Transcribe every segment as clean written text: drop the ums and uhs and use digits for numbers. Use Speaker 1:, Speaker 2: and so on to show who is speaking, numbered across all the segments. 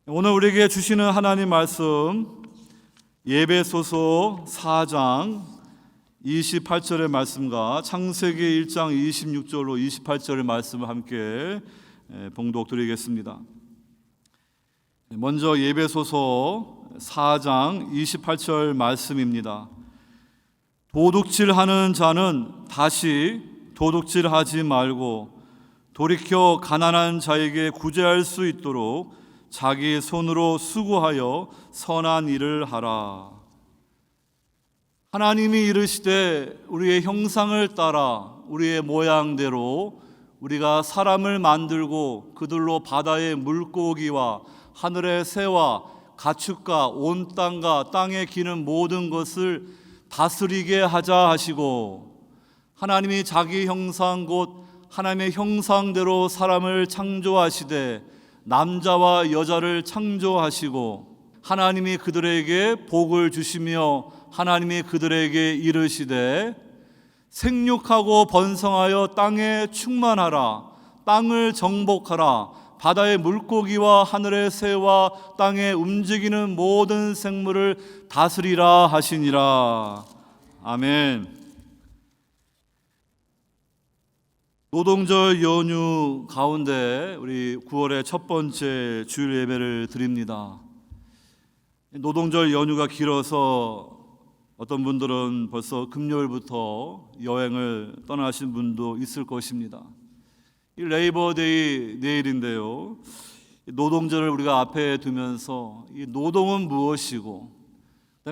Speaker 1: 오늘 우리에게 주시는 하나님 말씀 예배소서 4장 28절의 말씀과 창세기 1장 26절로 28절의 말씀을 함께 봉독 드리겠습니다. 먼저 예배소서 4장 28절 말씀입니다. 도둑질하는 자는 다시 도둑질하지 말고 돌이켜 가난한 자에게 구제할 수 있도록 자기 손으로 수고하여 선한 일을 하라. 하나님이 이르시되 우리의 형상을 따라 우리의 모양대로 우리가 사람을 만들고 그들로 바다의 물고기와 하늘의 새와 가축과 온 땅과 땅에 기는 모든 것을 다스리게 하자 하시고, 하나님이 자기 형상 곧 하나님의 형상대로 사람을 창조하시되 남자와 여자를 창조하시고, 하나님이 그들에게 복을 주시며 하나님이 그들에게 이르시되 생육하고 번성하여 땅에 충만하라. 땅을 정복하라. 바다의 물고기와 하늘의 새와 땅에 움직이는 모든 생물을 다스리라 하시니라. 아멘. 노동절 연휴 가운데 우리 9월의 첫 번째 주일 예배를 드립니다. 노동절 연휴가 길어서 어떤 분들은 벌써 금요일부터 여행을 떠나신 분도 있을 것입니다. 이 레이버데이 내일인데요, 노동절을 우리가 앞에 두면서 이 노동은 무엇이고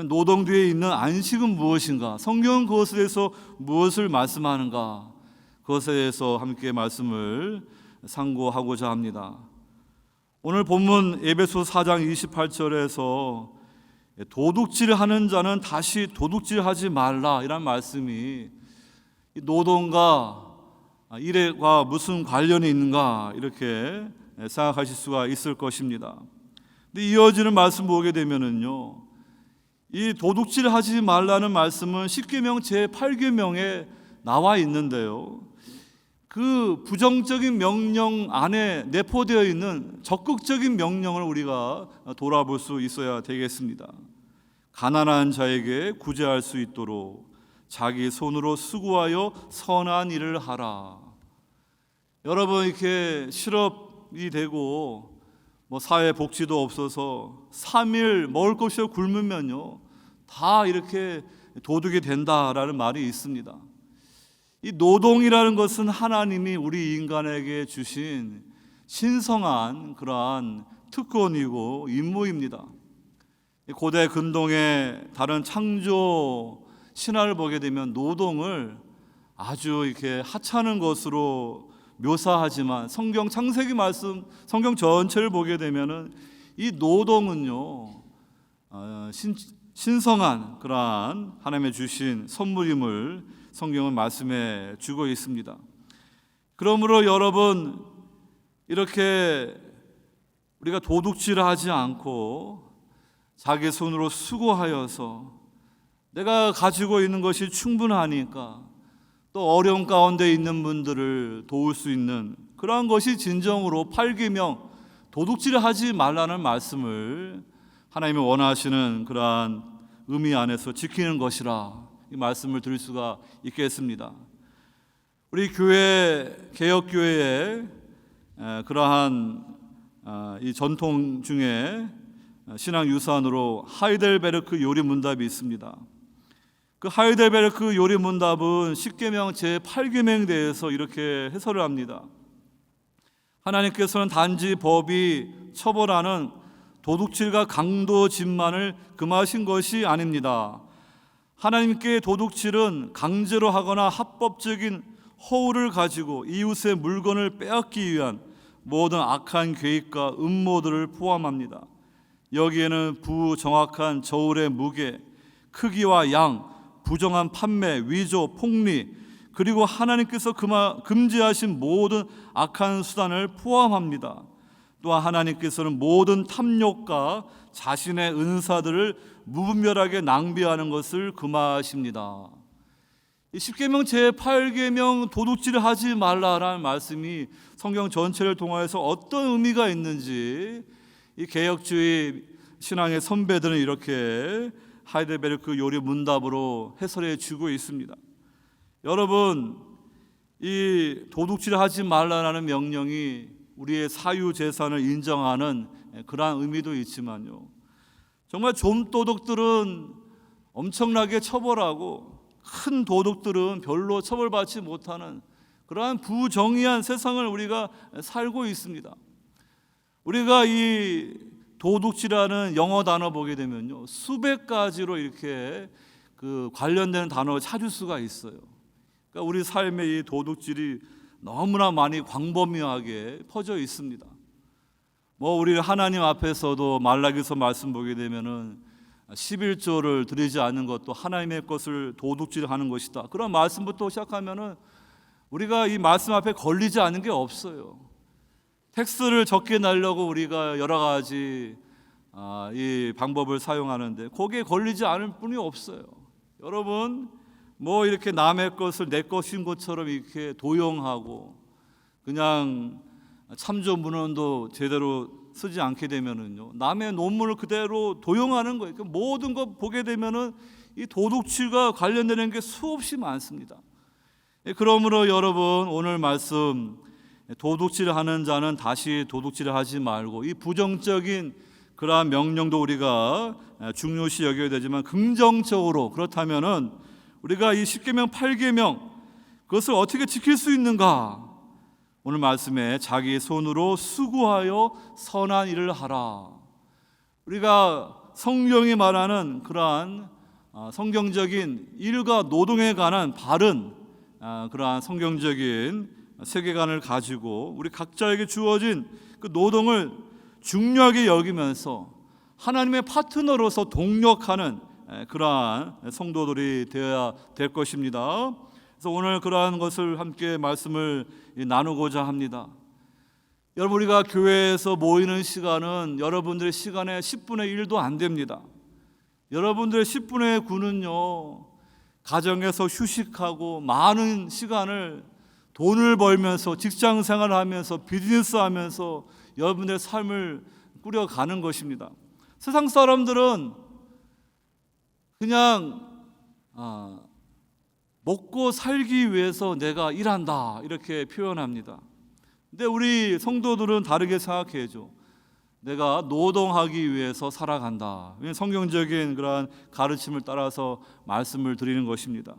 Speaker 1: 노동 뒤에 있는 안식은 무엇인가, 성경은 그것에 대해서 무엇을 말씀하는가, 그것에 대해서 함께 말씀을 상고하고자 합니다. 오늘 본문 에베소 4장 28절에서 도둑질하는 자는 다시 도둑질하지 말라, 이란 말씀이 노동과 일과 무슨 관련이 있는가, 이렇게 생각하실 수가 있을 것입니다. 근데 이어지는 말씀 보게 되면은요, 이 도둑질하지 말라는 말씀은 십계명 제8계명에 나와 있는데요, 그 부정적인 명령 안에 내포되어 있는 적극적인 명령을 우리가 돌아볼 수 있어야 되겠습니다. 가난한 자에게 구제할 수 있도록 자기 손으로 수고하여 선한 일을 하라. 여러분, 이렇게 실업이 되고 사회 복지도 없어서 3일 먹을 것이 굶으면요, 다 이렇게 도둑이 된다라는 말이 있습니다. 이 노동이라는 것은 하나님이 우리 인간에게 주신 신성한 그러한 특권이고 임무입니다. 고대 근동의 다른 창조 신화를 보게 되면 노동을 아주 이렇게 하찮은 것으로 묘사하지만 성경 창세기 말씀, 성경 전체를 보게 되면은 이 노동은요, 신성한 그러한 하나님의 주신 선물임을 성경은 말씀해 주고 있습니다. 그러므로 여러분, 이렇게 우리가 도둑질하지 않고 자기 손으로 수고하여서 내가 가지고 있는 것이 충분하니까 또 어려운 가운데 있는 분들을 도울 수 있는 그러한 것이 진정으로 8계명 도둑질하지 말라는 말씀을 하나님이 원하시는 그러한 의미 안에서 지키는 것이라, 이 말씀을 드릴 수가 있겠습니다. 우리 교회, 개혁교회에 그러한 이 전통 중에 신앙 유산으로 하이델베르크 요리 문답이 있습니다. 그 하이델베르크 요리 문답은 십계명 제8계명에 대해서 이렇게 해설을 합니다. 하나님께서는 단지 법이 처벌하는 도둑질과 강도짓만을 금하신 것이 아닙니다. 하나님께 도둑질은 강제로 하거나 합법적인 허울을 가지고 이웃의 물건을 빼앗기 위한 모든 악한 계획과 음모들을 포함합니다. 여기에는 부정확한 저울의 무게, 크기와 양, 부정한 판매, 위조, 폭리, 그리고 하나님께서 금지하신 모든 악한 수단을 포함합니다. 또한 하나님께서는 모든 탐욕과 자신의 은사들을 무분별하게 낭비하는 것을 금하십니다. 십계명 제8계명 도둑질을 하지 말라라는 말씀이 성경 전체를 통하여서 어떤 의미가 있는지 이 개혁주의 신앙의 선배들은 이렇게 하이델베르크 요리 문답으로 해설해 주고 있습니다. 여러분, 이 도둑질하지 말라라는 명령이 우리의 사유 재산을 인정하는 그러한 의미도 있지만요, 정말 좀도둑들은 엄청나게 처벌하고 큰 도둑들은 별로 처벌받지 못하는 그러한 부정의한 세상을 우리가 살고 있습니다. 우리가 이 도둑질하는 영어 단어 보게 되면요, 수백 가지로 이렇게 관련되는 단어를 찾을 수가 있어요. 그러니까 우리 삶의 이 도둑질이 너무나 많이 광범위하게 퍼져 있습니다. 우리 하나님 앞에서도 말라기서 말씀 보게 되면은 11조를 드리지 않는 것도 하나님의 것을 도둑질하는 것이다. 그런 말씀부터 시작하면은 우리가 이 말씀 앞에 걸리지 않는 게 없어요. 텍스를 적게 내려고 우리가 여러 가지 이 방법을 사용하는데 거기에 걸리지 않을 뿐이 없어요. 여러분, 이렇게 남의 것을 내 것인 것처럼 이렇게 도용하고 그냥 참조 문헌도 제대로 쓰지 않게 되면은요, 남의 논문을 그대로 도용하는 거예요. 그러니까 모든 거 보게 되면은 이 도둑질과 관련되는 게 수없이 많습니다. 그러므로 여러분, 오늘 말씀 도둑질하는 자는 다시 도둑질을 하지 말고, 이 부정적인 그러한 명령도 우리가 중요시 여겨야 되지만 긍정적으로, 그렇다면은 우리가 이 10계명 8계명 그것을 어떻게 지킬 수 있는가? 오늘 말씀에 자기 손으로 수고하여 선한 일을 하라. 우리가 성경이 말하는 그러한 성경적인 일과 노동에 관한 바른 그러한 성경적인 세계관을 가지고 우리 각자에게 주어진 그 노동을 중요하게 여기면서 하나님의 파트너로서 동력하는 그러한 성도들이 되어야 될 것입니다. 그래서 오늘 그러한 것을 함께 말씀을 나누고자 합니다. 여러분, 우리가 교회에서 모이는 시간은 여러분들의 시간의 10분의 1도 안 됩니다. 여러분들의 10분의 9는요, 가정에서 휴식하고 많은 시간을 돈을 벌면서 직장 생활하면서 비즈니스 하면서 여러분들의 삶을 꾸려가는 것입니다. 세상 사람들은 그냥 먹고 살기 위해서 내가 일한다 이렇게 표현합니다. 근데 우리 성도들은 다르게 생각해야죠. 내가 노동하기 위해서 살아간다. 성경적인 그러한 가르침을 따라서 말씀을 드리는 것입니다.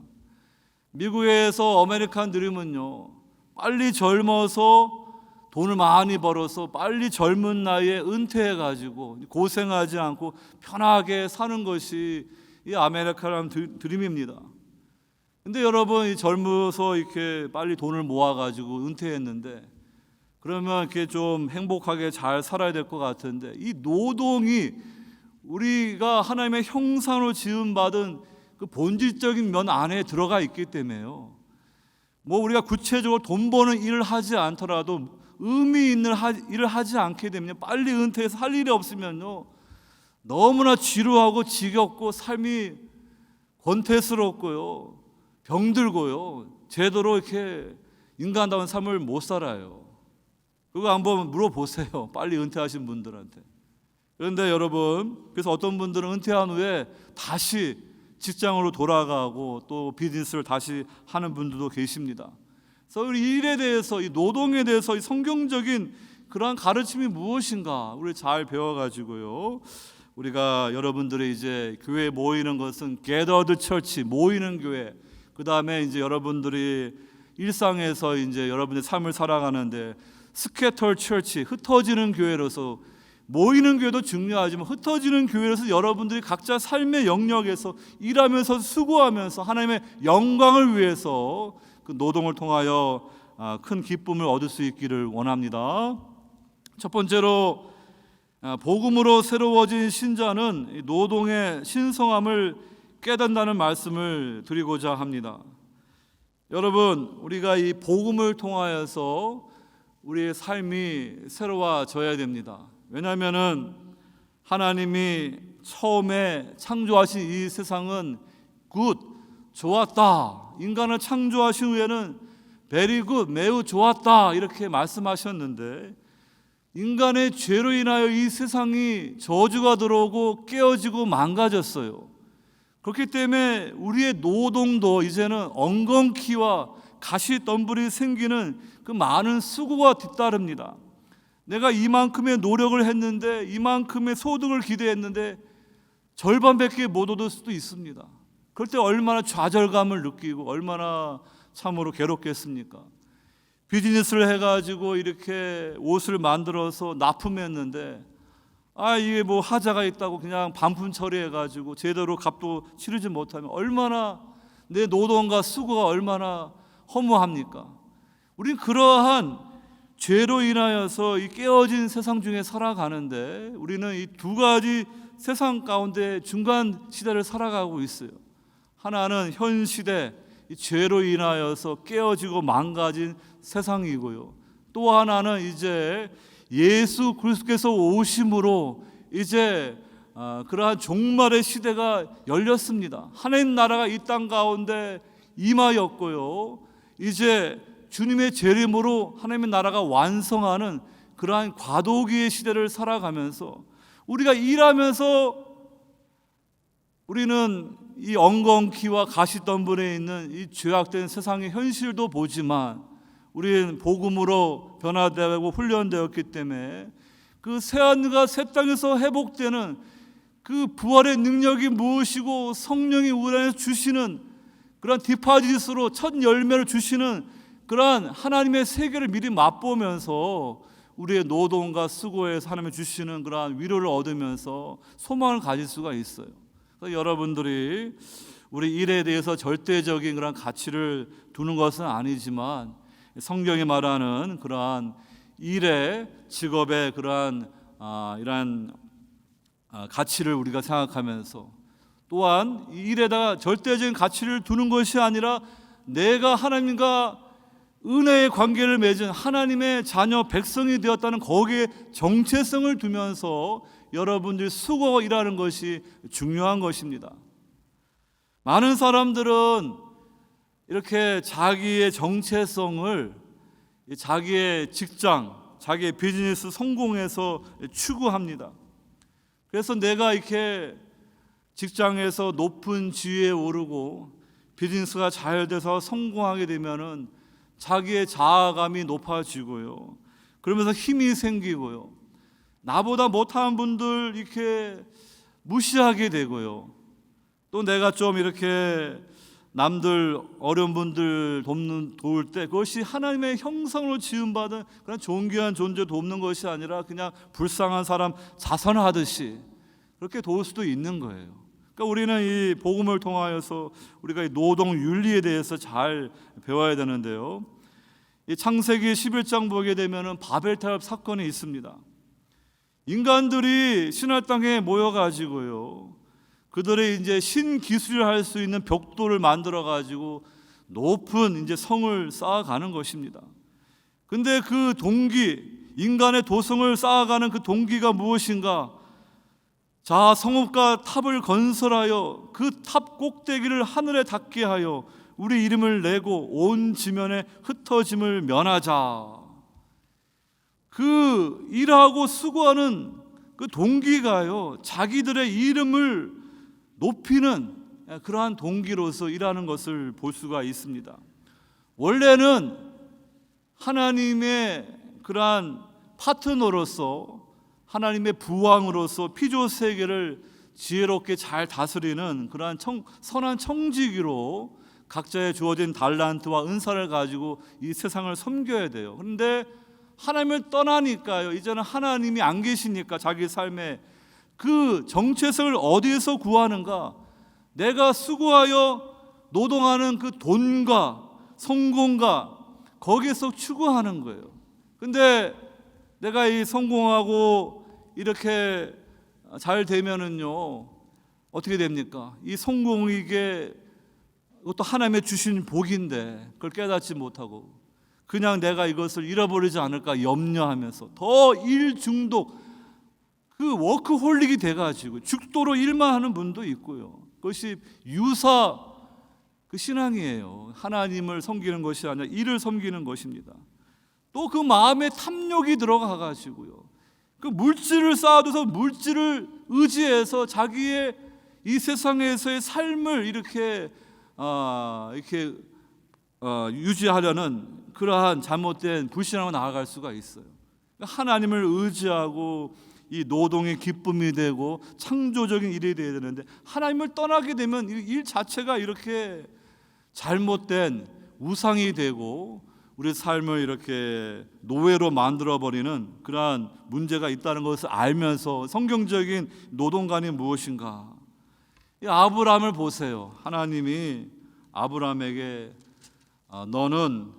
Speaker 1: 미국에서 아메리칸 드림은요, 빨리 젊어서 돈을 많이 벌어서 빨리 젊은 나이에 은퇴해가지고 고생하지 않고 편하게 사는 것이 이 아메리칸 드림입니다. 근데 여러분, 이 젊어서 이렇게 빨리 돈을 모아가지고 은퇴했는데 그러면 이렇게 좀 행복하게 잘 살아야 될 것 같은데, 이 노동이 우리가 하나님의 형상으로 지음받은 그 본질적인 면 안에 들어가 있기 때문에요. 우리가 구체적으로 돈 버는 일을 하지 않더라도 의미 있는 일을 하지 않게 되면 빨리 은퇴해서 할 일이 없으면요, 너무나 지루하고 지겹고 삶이 권태스럽고요, 병들고요, 제대로 이렇게 인간다운 삶을 못 살아요. 그거 한번 물어보세요, 빨리 은퇴하신 분들한테. 그런데 여러분, 그래서 어떤 분들은 은퇴한 후에 다시 직장으로 돌아가고 또 비즈니스를 다시 하는 분들도 계십니다. 그래서 이 일에 대해서, 이 노동에 대해서 이 성경적인 그러한 가르침이 무엇인가 우리 잘 배워가지고요, 우리가 여러분들이 이제 교회에 모이는 것은 게더드 처치, 모이는 교회, 그 다음에 이제 여러분들이 일상에서 이제 여러분의 삶을 살아가는데 스캐터 처치, 흩어지는 교회로서, 모이는 교회도 중요하지만 흩어지는 교회로서 여러분들이 각자 삶의 영역에서 일하면서 수고하면서 하나님의 영광을 위해서 그 노동을 통하여 큰 기쁨을 얻을 수 있기를 원합니다. 첫 번째로, 복음으로 새로워진 신자는 노동의 신성함을 깨닫는다는 말씀을 드리고자 합니다. 여러분, 우리가 이 복음을 통하여서 우리의 삶이 새로워져야 됩니다. 왜냐하면은 하나님이 처음에 창조하신 이 세상은 굿, 좋았다. 인간을 창조하신 후에는 very good, 매우 좋았다 이렇게 말씀하셨는데, 인간의 죄로 인하여 이 세상이 저주가 들어오고 깨어지고 망가졌어요. 그렇기 때문에 우리의 노동도 이제는 엉겅퀴와 가시덤불이 생기는 그 많은 수고가 뒤따릅니다. 내가 이만큼의 노력을 했는데, 이만큼의 소득을 기대했는데 절반밖에 못 얻을 수도 있습니다. 그럴 때 얼마나 좌절감을 느끼고 얼마나 참으로 괴롭겠습니까? 비즈니스를 해가지고 이렇게 옷을 만들어서 납품했는데 이게 뭐 하자가 있다고 그냥 반품 처리해가지고 제대로 값도 치르지 못하면 얼마나 내 노동과 수고가 얼마나 허무합니까? 우린 그러한 죄로 인하여서 이 깨어진 세상 중에 살아가는데, 우리는 이 두 가지 세상 가운데 중간 시대를 살아가고 있어요. 하나는 현 시대 이 죄로 인하여서 깨어지고 망가진 세상이고요. 또 하나는 이제 예수 그리스도께서 오심으로 이제 그러한 종말의 시대가 열렸습니다. 하나님 나라가 이 땅 가운데 임하였고요. 이제 주님의 재림으로 하나님의 나라가 완성하는 그러한 과도기의 시대를 살아가면서 우리가 일하면서 우리는 이 엉겅퀴와 가시덤불에 있는 이 죄악된 세상의 현실도 보지만, 우리는 복음으로 변화되고 훈련되었기 때문에 그 새하늘과 새 땅에서 회복되는 그 부활의 능력이 무엇이고, 성령이 우리 안에 주시는 그런 디파짓으로 첫 열매를 주시는 그러한 하나님의 세계를 미리 맛보면서 우리의 노동과 수고에서 하나님이 주시는 그러한 위로를 얻으면서 소망을 가질 수가 있어요. 그래서 여러분들이 우리 일에 대해서 절대적인 그런 가치를 두는 것은 아니지만, 성경이 말하는 그러한 일의 직업의 그러한 이러한 가치를 우리가 생각하면서, 또한 이 일에다가 절대적인 가치를 두는 것이 아니라 내가 하나님과 은혜의 관계를 맺은 하나님의 자녀 백성이 되었다는 거기에 정체성을 두면서 여러분들이 수고하고 일하는 것이 중요한 것입니다. 많은 사람들은 이렇게 자기의 정체성을 자기의 직장, 자기의 비즈니스 성공에서 추구합니다. 그래서 내가 이렇게 직장에서 높은 지위에 오르고 비즈니스가 잘 돼서 성공하게 되면은 자기의 자아감이 높아지고요. 그러면서 힘이 생기고요. 나보다 못하는 분들 이렇게 무시하게 되고요. 또 내가 좀 이렇게 남들 어려운 분들 도울 때 그것이 하나님의 형상으로 지음받은 그런 존귀한 존재 돕는 것이 아니라 그냥 불쌍한 사람 자선하듯이 그렇게 도울 수도 있는 거예요. 그러니까 우리는 이 복음을 통하여서 우리가 이 노동 윤리에 대해서 잘 배워야 되는데요. 이 창세기 11장 보게 되면은 바벨탑 사건이 있습니다. 인간들이 신할 땅에 모여가지고요, 그들의 이제 신기술을 할 수 있는 벽돌을 만들어 가지고 높은 이제 성을 쌓아가는 것입니다. 근데 그 동기, 인간의 도성을 쌓아가는 그 동기가 무엇인가? 자, 성읍과 탑을 건설하여 그 탑 꼭대기를 하늘에 닿게 하여 우리 이름을 내고 온 지면에 흩어짐을 면하자. 그 일하고 수고하는 그 동기가요, 자기들의 이름을 높이는 그러한 동기로서 일하는 것을 볼 수가 있습니다. 원래는 하나님의 그러한 파트너로서, 하나님의 부왕으로서 피조 세계를 지혜롭게 잘 다스리는 그러한 선한 청지기로 각자의 주어진 달란트와 은사를 가지고 이 세상을 섬겨야 돼요. 그런데 하나님을 떠나니까요, 이제는 하나님이 안 계시니까 자기 삶에 그 정체성을 어디에서 구하는가? 내가 수고하여 노동하는 그 돈과 성공과 거기에서 추구하는 거예요. 근데 내가 이 성공하고 이렇게 잘 되면은요, 어떻게 됩니까? 이 성공이 이게 그것도 하나님의 주신 복인데 그걸 깨닫지 못하고 그냥 내가 이것을 잃어버리지 않을까 염려하면서 더 일 중독, 그 워크홀릭이 돼가지고 죽도록 일만 하는 분도 있고요. 그것이 유사 그 신앙이에요. 하나님을 섬기는 것이 아니라 일을 섬기는 것입니다. 또 그 마음에 탐욕이 들어가 가지고요. 그 물질을 쌓아둬서 물질을 의지해서 자기의 이 세상에서의 삶을 이렇게 유지하려는 그러한 잘못된 불신앙으로 나아갈 수가 있어요. 하나님을 의지하고 이 노동의 기쁨이 되고 창조적인 일이 되어야 되는데 하나님을 떠나게 되면 일 자체가 이렇게 잘못된 우상이 되고 우리 삶을 이렇게 노예로 만들어버리는 그러한 문제가 있다는 것을 알면서 성경적인 노동관이 무엇인가? 이 아브라함을 보세요. 하나님이 아브라함에게 너는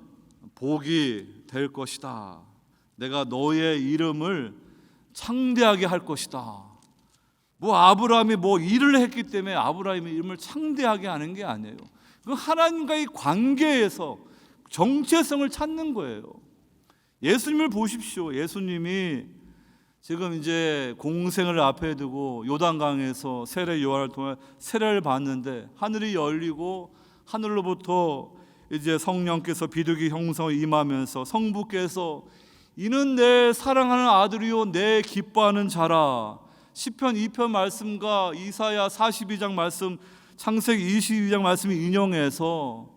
Speaker 1: 복이 될 것이다. 내가 너의 이름을 창대하게 할 것이다. 뭐 아브라함이 뭐 일을 했기 때문에 아브라함의 이름을 창대하게 하는 게 아니에요. 그 하나님과의 관계에서 정체성을 찾는 거예요. 예수님을 보십시오. 예수님이 지금 이제 공생을 앞에 두고 요단강에서 세례 요한을 통해 세례를 받는데 하늘이 열리고 하늘로부터 이제 성령께서 비둘기 형상으로 임하면서 성부께서 이는 내 사랑하는 아들이요 내 기뻐하는 자라. 시편 2편 말씀과 이사야 42장 말씀, 창세기 22장 말씀을 인용해서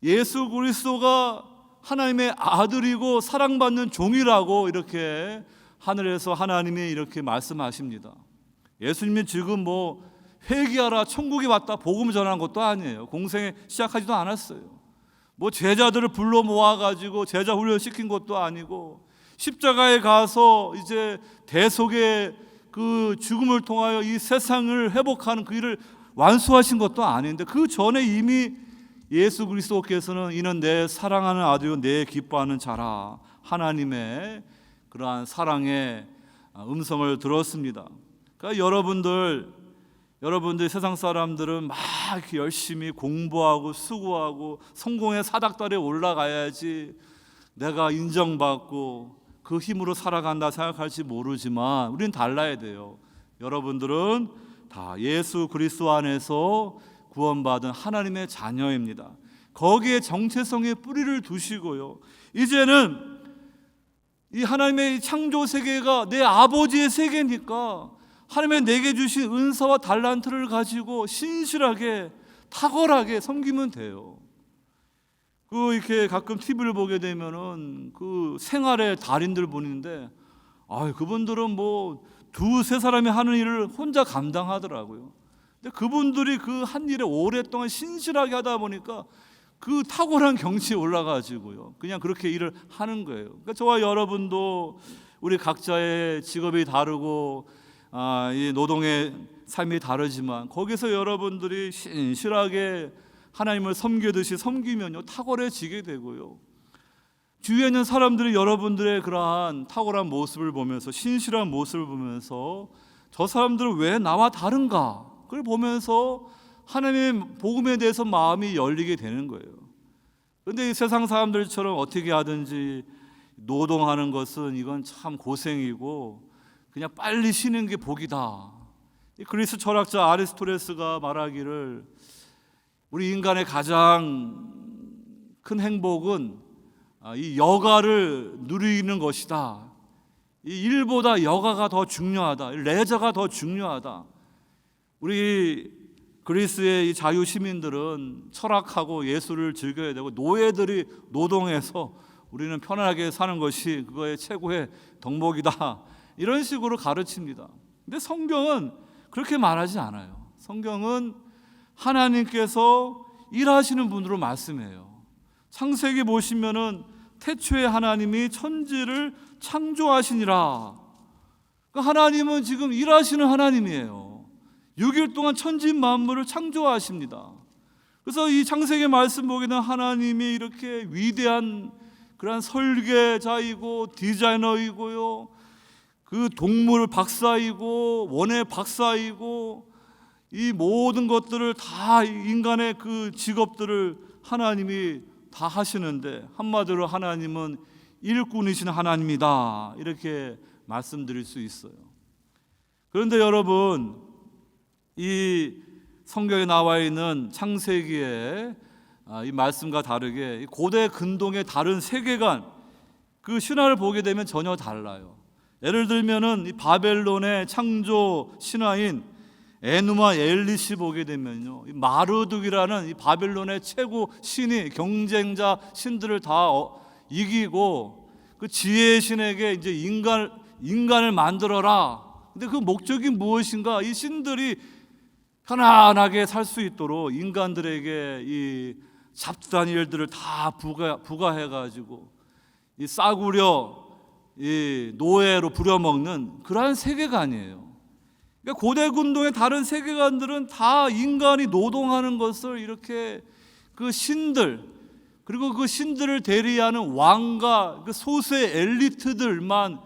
Speaker 1: 예수 그리스도가 하나님의 아들이고 사랑받는 종이라고 이렇게 하늘에서 하나님이 이렇게 말씀하십니다. 예수님이 지금 뭐 회개하라 천국이 왔다 복음 전하는 것도 아니에요. 공생에 시작하지도 않았어요. 뭐 제자들을 불러 모아가지고 제자 훈련 시킨 것도 아니고 십자가에 가서 이제 대속의 그 죽음을 통하여 이 세상을 회복하는 그 일을 완수하신 것도 아닌데 그 전에 이미 예수 그리스도께서는 이는 내 사랑하는 아들이요 내 기뻐하는 자라 하나님의 그러한 사랑의 음성을 들었습니다. 그러니까 여러분들 세상 사람들은 막 이렇게 열심히 공부하고 수고하고 성공의 사닥다리에 올라가야지 내가 인정받고 그 힘으로 살아간다 생각할지 모르지만 우리는 달라야 돼요. 여러분들은 다 예수 그리스도 안에서 구원받은 하나님의 자녀입니다. 거기에 정체성의 뿌리를 두시고요. 이제는 이 하나님의 창조 세계가 내 아버지의 세계니까 하나님의 내게 주신 은사와 달란트를 가지고 신실하게 탁월하게 섬기면 돼요. 이렇게 가끔 TV를 보게 되면은 그 생활의 달인들 보는데 그분들은 뭐 두세 사람이 하는 일을 혼자 감당하더라고요. 근데 그분들이 그 한 일에 오랫동안 신실하게 하다 보니까 그 탁월한 경치에 올라가지고요. 그냥 그렇게 일을 하는 거예요. 그러니까 저와 여러분도 우리 각자의 직업이 다르고 이 노동의 삶이 다르지만 거기서 여러분들이 신실하게 하나님을 섬기듯이 섬기면요 탁월해지게 되고요. 주위에 있는 사람들이 여러분들의 그러한 탁월한 모습을 보면서 신실한 모습을 보면서 저 사람들은 왜 나와 다른가? 그걸 보면서 하나님의 복음에 대해서 마음이 열리게 되는 거예요. 그런데 이 세상 사람들처럼 어떻게 하든지 노동하는 것은 이건 참 고생이고 그냥 빨리 쉬는 게 복이다. 그리스 철학자 아리스토텔레스가 말하기를 우리 인간의 가장 큰 행복은 이 여가를 누리는 것이다. 이 일보다 여가가 더 중요하다. 레저가 더 중요하다. 우리 그리스의 이 자유 시민들은 철학하고 예술을 즐겨야 되고 노예들이 노동해서 우리는 편안하게 사는 것이 그거의 최고의 덕목이다. 이런 식으로 가르칩니다. 근데 성경은 그렇게 말하지 않아요. 성경은 하나님께서 일하시는 분으로 말씀해요. 창세기 보시면은 태초에 하나님이 천지를 창조하시니라. 그러니까 하나님은 지금 일하시는 하나님이에요. 6일 동안 천지 만물을 창조하십니다. 그래서 이 창세기 말씀 보게 되면 하나님이 이렇게 위대한 그런 설계자이고 디자이너이고요. 그 동물 박사이고 원예 박사이고 이 모든 것들을 다 인간의 그 직업들을 하나님이 다 하시는데 한마디로 하나님은 일꾼이신 하나님이다. 이렇게 말씀드릴 수 있어요. 그런데 여러분 이 성경에 나와 있는 창세기의 이 말씀과 다르게 고대 근동의 다른 세계관 그 신화를 보게 되면 전혀 달라요. 예를 들면은 이 바벨론의 창조 신화인 에누마 엘리시 보게 되면요, 이 마르둑이라는 이 바벨론의 최고 신이 경쟁자 신들을 다 이기고 그 지혜의 신에게 이제 인간을 만들어라. 근데 그 목적이 무엇인가? 이 신들이 편안하게 살 수 있도록 인간들에게 이 잡다한 일들을 다 부과해가지고 이 싸구려 이 노예로 부려먹는 그러한 세계관이에요. 그러니까 고대 근동의 다른 세계관들은 다 인간이 노동하는 것을 이렇게 그 신들, 그리고 그 신들을 대리하는 왕과 그 소수의 엘리트들만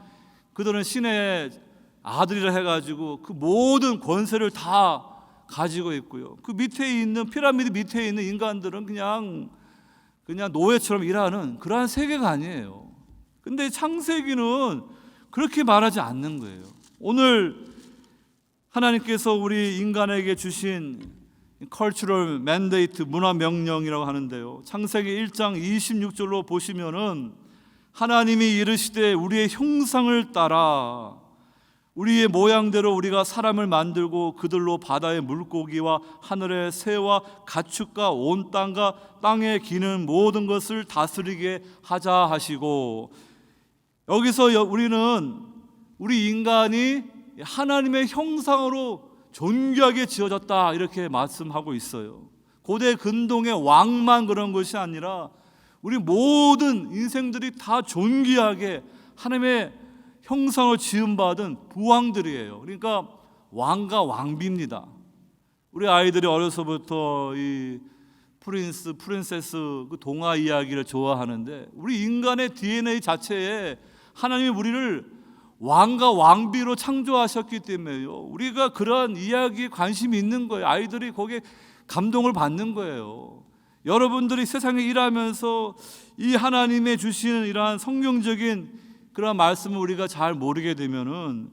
Speaker 1: 그들은 신의 아들이라 해가지고 그 모든 권세를 다 가지고 있고요. 그 밑에 있는 피라미드 밑에 있는 인간들은 그냥 노예처럼 일하는 그러한 세계관이에요. 근데 창세기는 그렇게 말하지 않는 거예요. 오늘 하나님께서 우리 인간에게 주신 cultural mandate, 문화 명령이라고 하는데요, 창세기 1장 26절로 보시면은 하나님이 이르시되 우리의 형상을 따라 우리의 모양대로 우리가 사람을 만들고 그들로 바다의 물고기와 하늘의 새와 가축과 온 땅과 땅에 기는 모든 것을 다스리게 하자 하시고, 여기서 우리 인간이 하나님의 형상으로 존귀하게 지어졌다 이렇게 말씀하고 있어요. 고대 근동의 왕만 그런 것이 아니라 우리 모든 인생들이 다 존귀하게 하나님의 형상을 지음받은 부왕들이에요. 그러니까 왕과 왕비입니다. 우리 아이들이 어려서부터 이 프린세스 그 동화 이야기를 좋아하는데, 우리 인간의 DNA 자체에 하나님이 우리를 왕과 왕비로 창조하셨기 때문에요, 우리가 그러한 이야기에 관심이 있는 거예요. 아이들이 거기에 감동을 받는 거예요. 여러분들이 세상에 일하면서 이 하나님의 주시는 이러한 성경적인 그런 말씀을 우리가 잘 모르게 되면은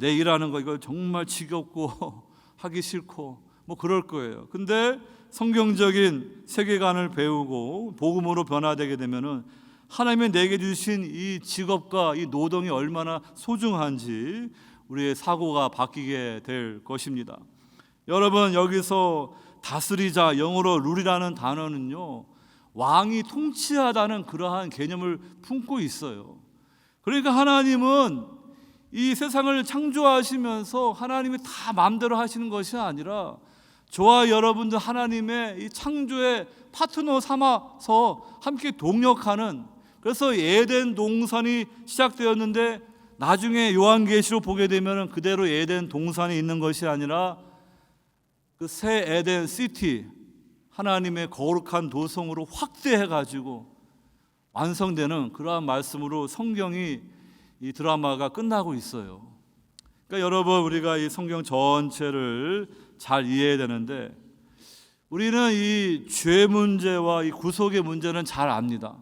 Speaker 1: 내 일하는 거 이거 정말 지겹고 하기 싫고 뭐 그럴 거예요. 근데 성경적인 세계관을 배우고 복음으로 변화되게 되면은 하나님이 내게 주신 이 직업과 이 노동이 얼마나 소중한지 우리의 사고가 바뀌게 될 것입니다. 여러분, 여기서 다스리자, 영어로 룰이라는 단어는요, 왕이 통치하다는 그러한 개념을 품고 있어요. 그러니까 하나님은 이 세상을 창조하시면서 하나님이 다 마음대로 하시는 것이 아니라 저와 여러분들 하나님의 이 창조의 파트너 삼아서 함께 동역하는, 그래서 에덴 동산이 시작되었는데 나중에 요한계시록 보게 되면 그대로 에덴 동산이 있는 것이 아니라 그 새 에덴 시티, 하나님의 거룩한 도성으로 확대해 가지고 완성되는 그러한 말씀으로 성경이 이 드라마가 끝나고 있어요. 그러니까 여러분, 우리가 이 성경 전체를 잘 이해해야 되는데, 우리는 이 죄 문제와 이 구속의 문제는 잘 압니다.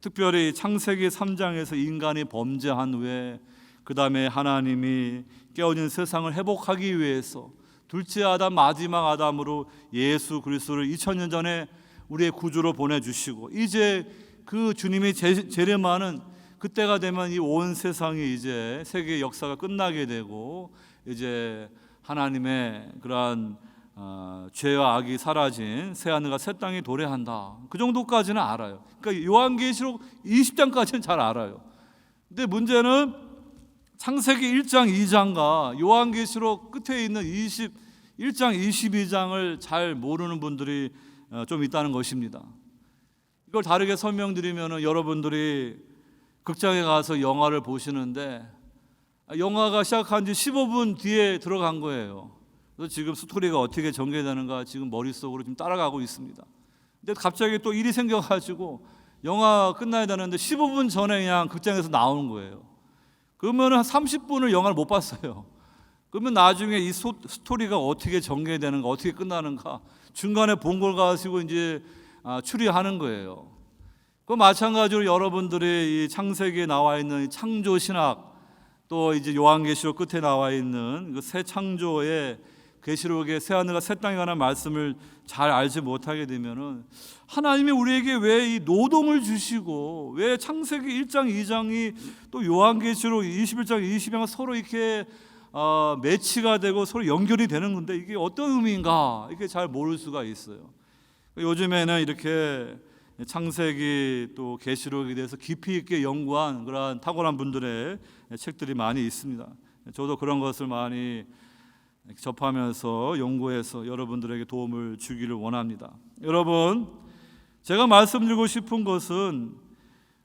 Speaker 1: 특별히 창세기 3장에서 인간이 범죄한 후에 그 다음에 하나님이 깨어진 세상을 회복하기 위해서 둘째 아담, 마지막 아담으로 예수 그리스도를 2000년 전에 우리의 구주로 보내주시고, 이제 그 주님이 재림하는 그때가 되면 이 온 세상이 이제 세계 역사가 끝나게 되고 이제 하나님의 그러한 죄와 악이 사라진 새하늘과 새 땅이 도래한다. 그 정도까지는 알아요. 그러니까 요한계시록 20장까지는 잘 알아요. 근데 문제는 창세기 1장 2장과 요한계시록 끝에 있는 1장 22장을 잘 모르는 분들이 좀 있다는 것입니다. 이걸 다르게 설명드리면, 여러분들이 극장에 가서 영화를 보시는데 영화가 시작한 지 15분 뒤에 들어간 거예요. 그래서 지금 스토리가 어떻게 전개되는가 지금 머릿속으로 좀 따라가고 있습니다. 근데 갑자기 또 일이 생겨가지고 영화 끝나야 되는데 15분 전에 그냥 극장에서 나오는 거예요. 그러면 한 30분을 영화를 못 봤어요. 그러면 나중에 이 스토리가 어떻게 전개되는가, 어떻게 끝나는가 중간에 본 걸 가지고 이제 추리하는 거예요. 그 마찬가지로 여러분들이 이 창세기에 나와 있는 창조 신학, 또 이제 요한계시록 끝에 나와 있는 그 새 창조의 계시록의 새하늘과 새 땅에 관한 말씀을 잘 알지 못하게 되면은 하나님이 우리에게 왜 이 노동을 주시고 왜 창세기 1장 2장이 또 요한계시록 21장 22장이 서로 이렇게 매치가 되고 서로 연결이 되는 건데 이게 어떤 의미인가 이게 잘 모를 수가 있어요. 요즘에는 이렇게 창세기 또 계시록에 대해서 깊이 있게 연구한 그러한 탁월한 분들의 책들이 많이 있습니다. 저도 그런 것을 많이 접하면서 연구해서 여러분들에게 도움을 주기를 원합니다. 여러분, 제가 말씀드리고 싶은 것은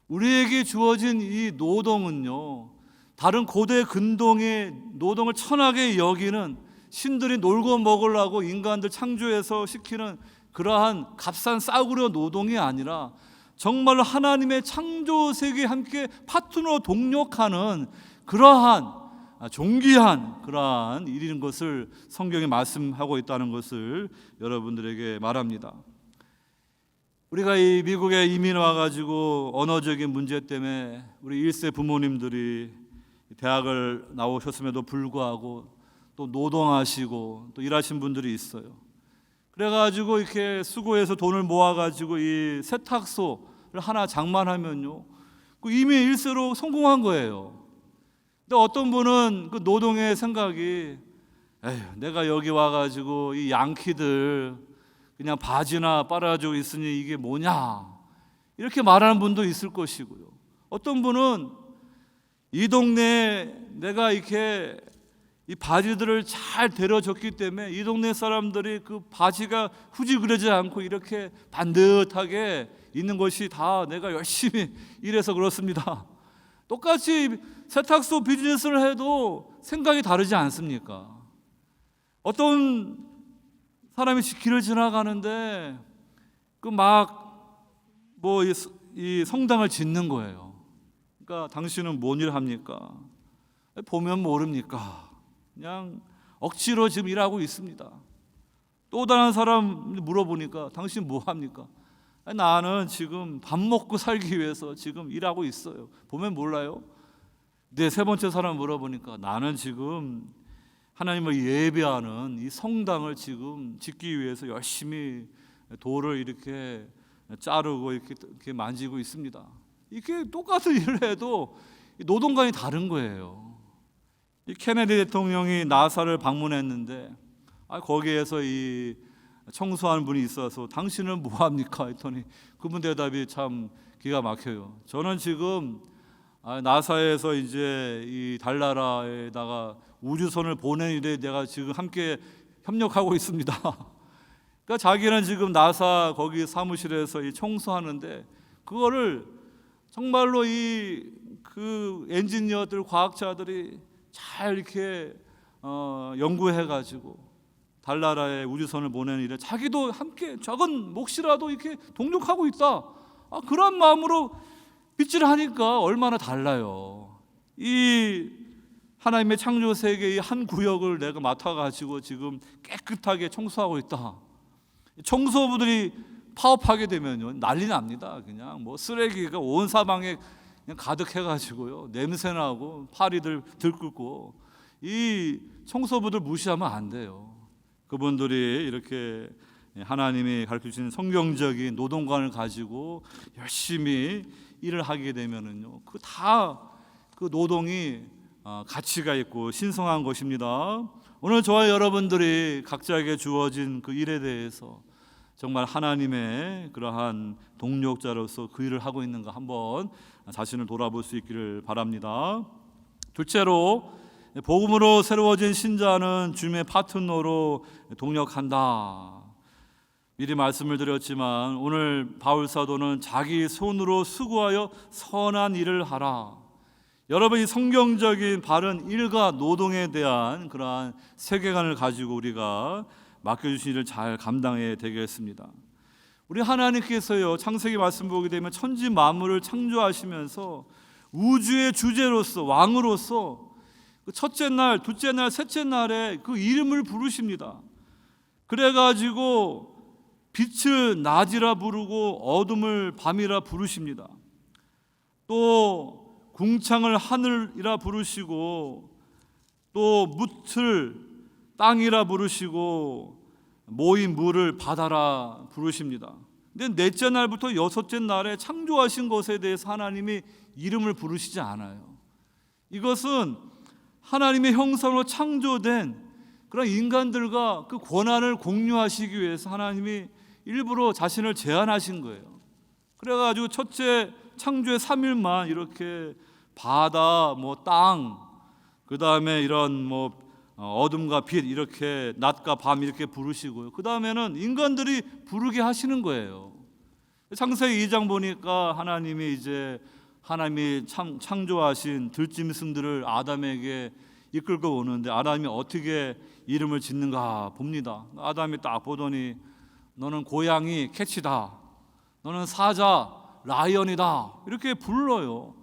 Speaker 1: 우리에게 주어진 이 노동은요, 다른 고대 근동의 노동을 천하게 여기는 신들이 놀고 먹으려고 인간들 창조해서 시키는 그러한 값싼 싸구려 노동이 아니라 정말로 하나님의 창조 세계에 함께 파트너 동력하는 그러한 존귀한 그러한 일인 것을 성경이 말씀하고 있다는 것을 여러분들에게 말합니다. 우리가 이 미국에 이민 와가지고 언어적인 문제 때문에 우리 1세 부모님들이 대학을 나오셨음에도 불구하고 또 노동하시고 또 일하신 분들이 있어요. 그래가지고 이렇게 수고해서 돈을 모아가지고 이 세탁소를 하나 장만하면요, 그 이미 1세로 성공한 거예요. 근데 어떤 분은 그 노동의 생각이 에휴, 내가 여기 와가지고 이 양키들 그냥 바지나 빨아주고 있으니 이게 뭐냐 이렇게 말하는 분도 있을 것이고요. 어떤 분은 이 동네에 내가 이렇게 이 바지들을 잘 데려줬기 때문에 이 동네 사람들이 그 바지가 후지그러지 않고 이렇게 반듯하게 있는 것이 다 내가 열심히 일해서 그렇습니다. 똑같이 세탁소 비즈니스를 해도 생각이 다르지 않습니까? 어떤 사람이 길을 지나가는데 그 막 뭐 이 성당을 짓는 거예요. 그러니까 당신은 뭔 일 합니까? 보면 모릅니까? 그냥 억지로 지금 일하고 있습니다. 또 다른 사람 물어보니까 당신 뭐 합니까? 나는 지금 밥 먹고 살기 위해서 지금 일하고 있어요. 보면 몰라요? 네, 세 번째 사람 물어보니까 나는 지금 하나님을 예배하는 이 성당을 지금 짓기 위해서 열심히 돌을 이렇게 자르고 이렇게 만지고 있습니다. 이렇게 똑같은 일을 해도 노동관이 다른 거예요. 이 케네디 대통령이 나사를 방문했는데 거기에서 이 청소하는 분이 있어서 당신은 뭐 합니까? 했더니 그분 대답이 참 기가 막혀요. 저는 지금 나사에서 이제 이 달나라에다가 우주선을 보내는 일에 내가 지금 함께 협력하고 있습니다. 그러니까 자기는 지금 나사 거기 사무실에서 이 청소하는데 그거를 정말로 그 엔지니어들 과학자들이 잘 이렇게 연구해가지고 달나라에 우주선을 보내는 일에 자기도 함께 작은 몫이라도 이렇게 동력하고 있다. 그런 마음으로 빗질을 하니까 얼마나 달라요. 이 하나님의 창조 세계의 한 구역을 내가 맡아가지고 지금 깨끗하게 청소하고 있다. 청소부들이 파업하게 되면요 난리 납니다. 그냥 뭐 쓰레기가 온 사방에 그냥 가득해가지고요 냄새나고 파리들 들끓고 이 청소부들 무시하면 안 돼요. 그분들이 이렇게 하나님이 가르쳐주시는 성경적인 노동관을 가지고 열심히 일을 하게 되면은요 그 노동이 가치가 있고 신성한 것입니다. 오늘 저와 여러분들이 각자에게 주어진 그 일에 대해서 정말 하나님의 그러한 동력자로서 그 일을 하고 있는가 한번 자신을 돌아볼 수 있기를 바랍니다. 둘째로 복음으로 새로워진 신자는 주님의 파트너로 동력한다. 미리 말씀을 드렸지만 오늘 바울 사도는 자기 손으로 수고하여 선한 일을 하라. 여러분, 이 성경적인 바른 일과 노동에 대한 그러한 세계관을 가지고 우리가 맡겨주신 일을 잘 감당해야 되겠습니다. 우리 하나님께서요 창세기 말씀 보게 되면 천지 만물을 창조하시면서 우주의 주제로서 왕으로서 그 첫째 날, 둘째 날, 셋째 날에 그 이름을 부르십니다. 그래가지고 빛을 낮이라 부르고 어둠을 밤이라 부르십니다. 또 궁창을 하늘이라 부르시고 또 뭇을 땅이라 부르시고 모인 물을 바다라 부르십니다. 근데 넷째 날부터 여섯째 날에 창조하신 것에 대해서 하나님이 이름을 부르시지 않아요. 이것은 하나님의 형상으로 창조된 그런 인간들과 그 권한을 공유하시기 위해서 하나님이 일부러 자신을 제한하신 거예요. 그래가지고 첫째 창조의 3일만 이렇게 바다, 땅, 그 다음에 이런 어둠과 빛, 이렇게 낮과 밤 이렇게 부르시고요. 그 다음에는 인간들이 부르게 하시는 거예요. 창세기 2장 보니까 하나님이 창조하신 들짐승들을 아담에게 이끌고 오는데 아담이 어떻게 이름을 짓는가 봅니다. 아담이 딱 보더니 너는 고양이 캐치다, 너는 사자 라이언이다, 이렇게 불러요.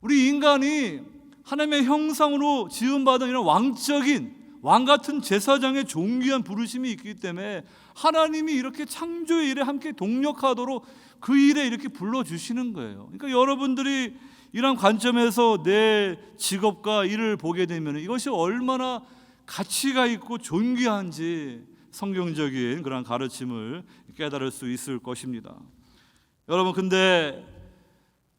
Speaker 1: 우리 인간이 하나님의 형상으로 지음받은 이런 왕적인 왕같은 제사장의 존귀한 부르심이 있기 때문에 하나님이 이렇게 창조의 일에 함께 동력하도록 그 일에 이렇게 불러주시는 거예요. 그러니까 여러분들이 이런 관점에서 내 직업과 일을 보게 되면 이것이 얼마나 가치가 있고 존귀한지 성경적인 그런 가르침을 깨달을 수 있을 것입니다. 여러분, 근데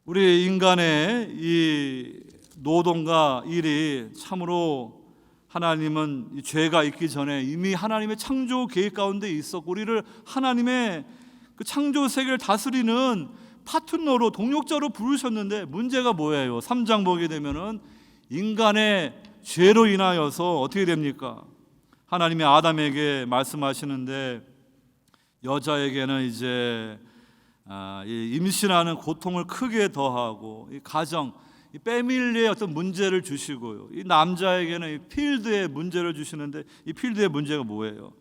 Speaker 1: 우리 인간의 이 노동과 일이 참으로 하나님은 이 죄가 있기 전에 이미 하나님의 창조 계획 가운데 있었고 우리를 하나님의 그 창조 세계를 다스리는 파트너로 동력자로 부르셨는데 문제가 뭐예요? 3장 보게 되면은 인간의 죄로 인하여서 어떻게 됩니까? 하나님이 아담에게 말씀하시는데 여자에게는 이제 임신하는 고통을 크게 더하고 이 가정, 이 패밀리의 어떤 문제를 주시고요. 이 남자에게는 이 필드의 문제를 주시는데 이 필드의 문제가 뭐예요?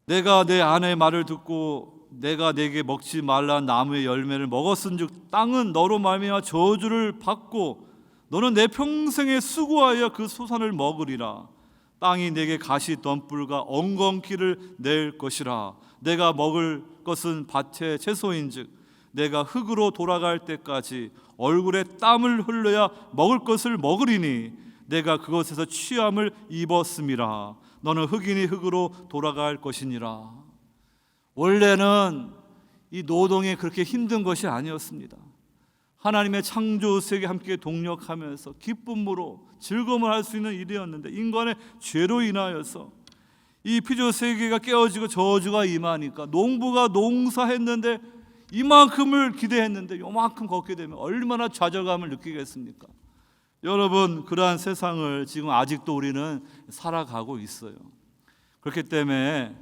Speaker 1: 내가 내 아내의 말을 듣고 내가 내게 먹지 말라는 나무의 열매를 먹었은즉 땅은 너로 말미암아 저주를 받고 너는 내 평생에 수고하여 그 소산을 먹으리라. 땅이 내게 가시 덤불과 엉겅퀴를 낼 것이라. 내가 먹을 것은 밭의 채소인즉 내가 흙으로 돌아갈 때까지 얼굴에 땀을 흘려야 먹을 것을 먹으리니 내가 그것에서 취함을 입었음이라. 너는 흙이니 흙으로 돌아갈 것이니라. 원래는 이 노동이 그렇게 힘든 것이 아니었습니다. 하나님의 창조 세계에 함께 동력하면서 기쁨으로 즐거움을 할 수 있는 일이었는데 인간의 죄로 인하여서 이 피조 세계가 깨어지고 저주가 임하니까 농부가 농사했는데 이만큼을 기대했는데 요만큼 걷게 되면 얼마나 좌절감을 느끼겠습니까? 여러분, 그러한 세상을 지금 아직도 우리는 살아가고 있어요. 그렇기 때문에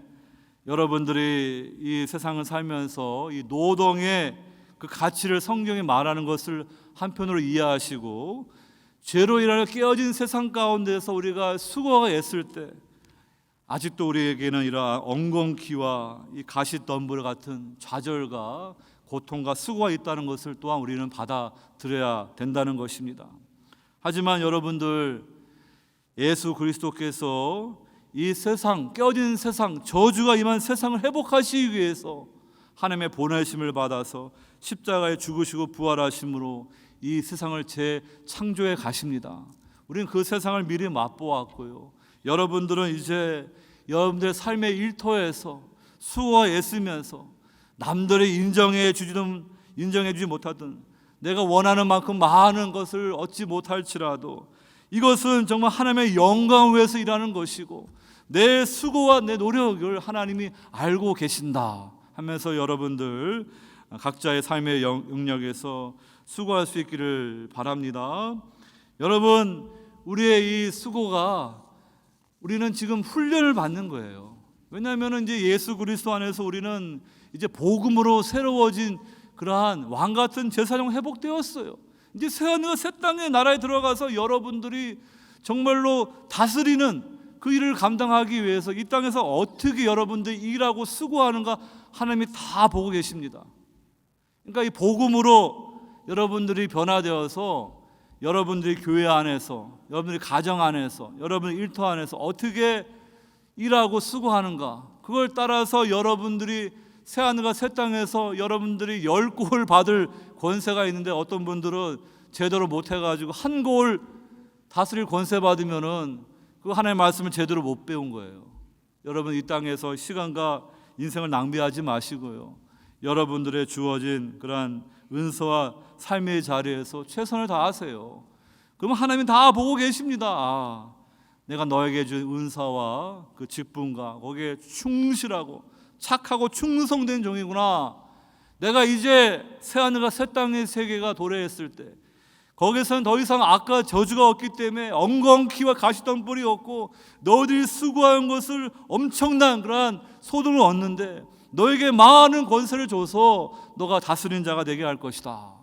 Speaker 1: 여러분들이 이 세상을 살면서 이 노동의 그 가치를 성경이 말하는 것을 한편으로 이해하시고 죄로 인하여 깨어진 세상 가운데서 우리가 수고가 애쓸 때 아직도 우리에게는 이러한 엉겅퀴와 이 가시덤불 같은 좌절과 고통과 수고가 있다는 것을 또한 우리는 받아들여야 된다는 것입니다. 하지만 여러분들, 예수 그리스도께서 이 세상, 깨어진 세상, 저주가 임한 세상을 회복하시기 위해서 하나님의 보내심을 받아서 십자가에 죽으시고 부활하심으로 이 세상을 재창조해 가십니다. 우리는 그 세상을 미리 맛보았고요. 여러분들은 이제 여러분들의 삶의 일터에서 수고와 애쓰면서 남들이 인정해 주지 못하던 내가 원하는 만큼 많은 것을 얻지 못할지라도 이것은 정말 하나님의 영광을 위해서 일하는 것이고 내 수고와 내 노력을 하나님이 알고 계신다 하면서 여러분들 각자의 삶의 영역에서 수고할 수 있기를 바랍니다. 여러분, 우리의 이 수고가 우리는 지금 훈련을 받는 거예요. 왜냐하면 이제 예수 그리스도 안에서 우리는 이제 복음으로 새로워진 그러한 왕 같은 제사장 회복되었어요. 이제 새하늘과 새 땅의 나라에 들어가서 여러분들이 정말로 다스리는 그 일을 감당하기 위해서 이 땅에서 어떻게 여러분들이 일하고 수고하는가 하나님이 다 보고 계십니다. 그러니까 이 복음으로 여러분들이 변화되어서 여러분들이 교회 안에서, 여러분들이 가정 안에서, 여러분의 일터 안에서 어떻게 일하고 수고하는가, 그걸 따라서 여러분들이 새하늘과 새 땅에서 여러분들이 10골 받을 권세가 있는데 어떤 분들은 제대로 못해가지고 한 골 다스릴 권세 받으면은 그 하나님의 말씀을 제대로 못 배운 거예요. 여러분 이 땅에서 시간과 인생을 낭비하지 마시고요. 여러분들의 주어진 그러한 은사와 삶의 자리에서 최선을 다하세요. 그러면 하나님이 다 보고 계십니다. 내가 너에게 준 은사와 그 직분과 거기에 충실하고 착하고 충성된 종이구나. 내가 이제 새하늘과 새 땅의 세계가 도래했을 때 거기서는 더 이상 악과 저주가 없기 때문에 엉겅퀴와 가시덤불이 없고 너희들이 수고한 것을 엄청난 그러한 소득을 얻는데 너에게 많은 권세를 줘서 너가 다스리는 자가 되게 할 것이다.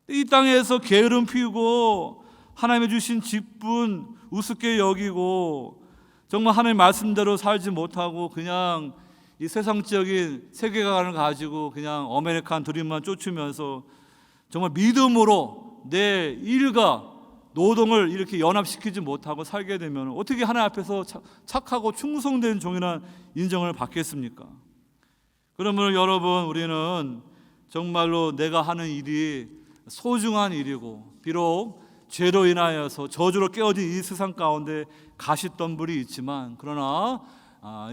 Speaker 1: 이 땅에서 게으름 피우고 하나님의 주신 직분 우습게 여기고 정말 하나님 말씀대로 살지 못하고 그냥 이 세상적인 세계관을 가지고 그냥 아메리칸 드림만 쫓으면서 정말 믿음으로 내 일과 노동을 이렇게 연합시키지 못하고 살게 되면 어떻게 하나님 앞에서 착하고 충성된 종이라는 인정을 받겠습니까? 그러므로 여러분 우리는 정말로 내가 하는 일이 소중한 일이고 비록 죄로 인하여서 저주로 깨어진 이 세상 가운데 가시덤불이 있지만 그러나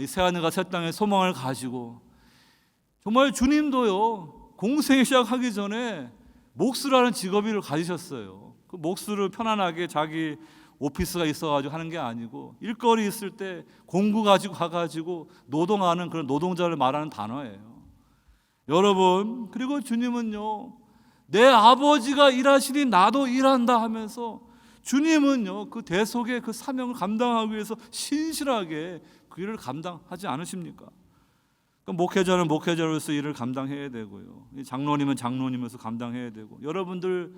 Speaker 1: 이 새하늘과 새 땅의 소망을 가지고 정말 주님도요 공생에 시작하기 전에 목수라는 직업을 가지셨어요. 그 목수를 편안하게 자기 오피스가 있어가지고 하는 게 아니고 일거리 있을 때 공구 가지고 가가지고 노동하는 그런 노동자를 말하는 단어예요. 여러분 그리고 주님은요 내 아버지가 일하시니 나도 일한다 하면서 주님은요 그 대속의 그 사명을 감당하기 위해서 신실하게 그 일을 감당하지 않으십니까? 목회자는 목회자로서 일을 감당해야 되고요. 장로님은 장로님으로서 감당해야 되고 여러분들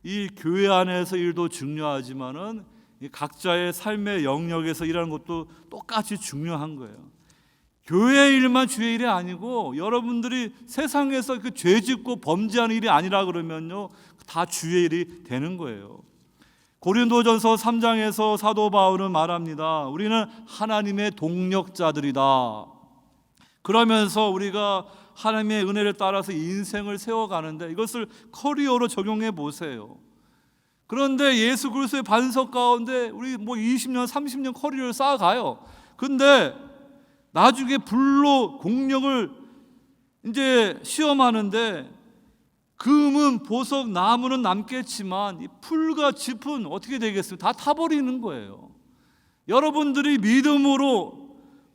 Speaker 1: 이 교회 안에서 일도 중요하지만은 이 각자의 삶의 영역에서 일하는 것도 똑같이 중요한 거예요. 교회 일만 주의 일이 아니고 여러분들이 세상에서 그 죄짓고 범죄하는 일이 아니라 그러면요 다 주의 일이 되는 거예요. 고린도전서 3장에서 사도 바울은 말합니다. 우리는 하나님의 동력자들이다. 그러면서 우리가 하나님의 은혜를 따라서 인생을 세워가는데 이것을 커리어로 적용해 보세요. 그런데 예수 그리스도의 반석 가운데 우리 20년 30년 커리어를 쌓아가요. 근데 나중에 불로 공력을 이제 시험하는데 금은 보석 나무는 남겠지만 이 풀과 짚은 어떻게 되겠습니까? 다 타버리는 거예요. 여러분들이 믿음으로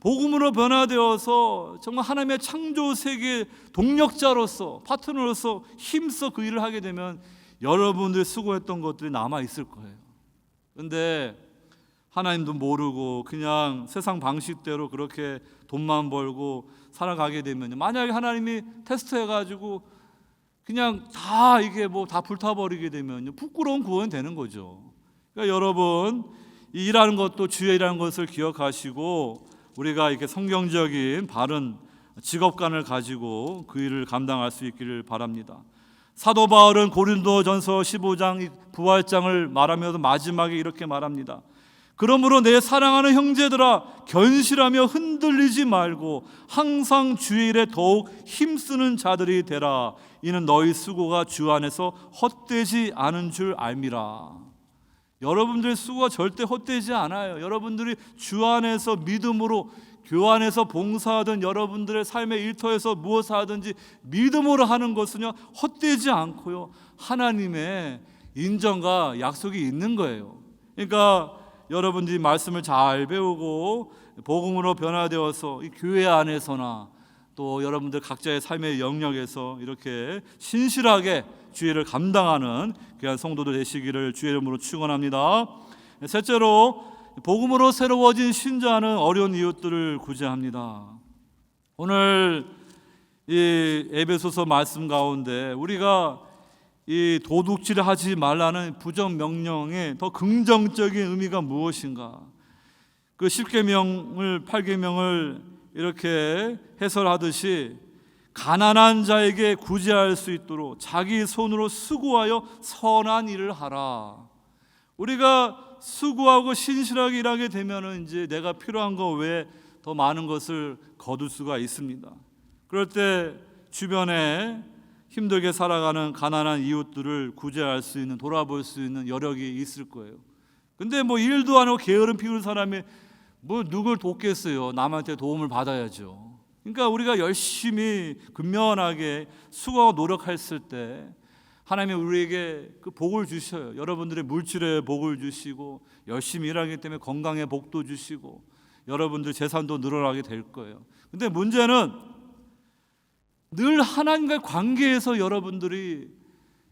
Speaker 1: 복음으로 변화되어서 정말 하나님의 창조 세계의 동력자로서 파트너로서 힘써 그 일을 하게 되면 여러분들이 수고했던 것들이 남아 있을 거예요. 그런데 하나님도 모르고 그냥 세상 방식대로 그렇게 돈만 벌고 살아가게 되면 만약에 하나님이 테스트해가지고 그냥 다 이게 다 불타버리게 되면 부끄러운 구원이 되는 거죠. 그러니까 여러분 이 일하는 것도 주의 일하는 것을 기억하시고 우리가 이렇게 성경적인 바른 직업관을 가지고 그 일을 감당할 수 있기를 바랍니다. 사도 바울은 고린도전서 15장 부활장을 말하면서 마지막에 이렇게 말합니다. 그러므로 내 사랑하는 형제들아 견실하며 흔들리지 말고 항상 주의 일에 더욱 힘쓰는 자들이 되라. 이는 너희 수고가 주 안에서 헛되지 않은 줄 알미라. 여러분들의 수고가 절대 헛되지 않아요. 여러분들이 주 안에서 믿음으로 교환해서 봉사하던 여러분들의 삶의 일터에서 무엇을 하든지 믿음으로 하는 것은요 헛되지 않고요 하나님의 인정과 약속이 있는 거예요. 그러니까 여러분들이 말씀을 잘 배우고 복음으로 변화되어서 이 교회 안에서나 또 여러분들 각자의 삶의 영역에서 이렇게 신실하게 주의를 감당하는 귀한 성도들 되시기를 주의 이름으로 축원합니다. 셋째로 복음으로 새로워진 신자는 어려운 이웃들을 구제합니다. 오늘 이 에베소서 말씀 가운데 우리가 이 도둑질을 하지 말라는 부정 명령의 더 긍정적인 의미가 무엇인가? 그 10계명을 8계명을 이렇게 해설하듯이 가난한 자에게 구제할 수 있도록 자기 손으로 수고하여 선한 일을 하라. 우리가 수고하고 신실하게 일하게 되면은 이제 내가 필요한 것 외에 더 많은 것을 거둘 수가 있습니다. 그럴 때 주변에 힘들게 살아가는 가난한 이웃들을 구제할 수 있는 돌아볼 수 있는 여력이 있을 거예요. 근데 뭐 일도 안 하고 게으름 피우는 사람이 뭐 누굴 돕겠어요? 남한테 도움을 받아야죠. 그러니까 우리가 열심히 근면하게 수고하고 노력했을 때 하나님이 우리에게 그 복을 주셔요. 여러분들의 물질의 복을 주시고 열심히 일하기 때문에 건강의 복도 주시고 여러분들 재산도 늘어나게 될 거예요. 근데 문제는 늘 하나님과의 관계에서 여러분들이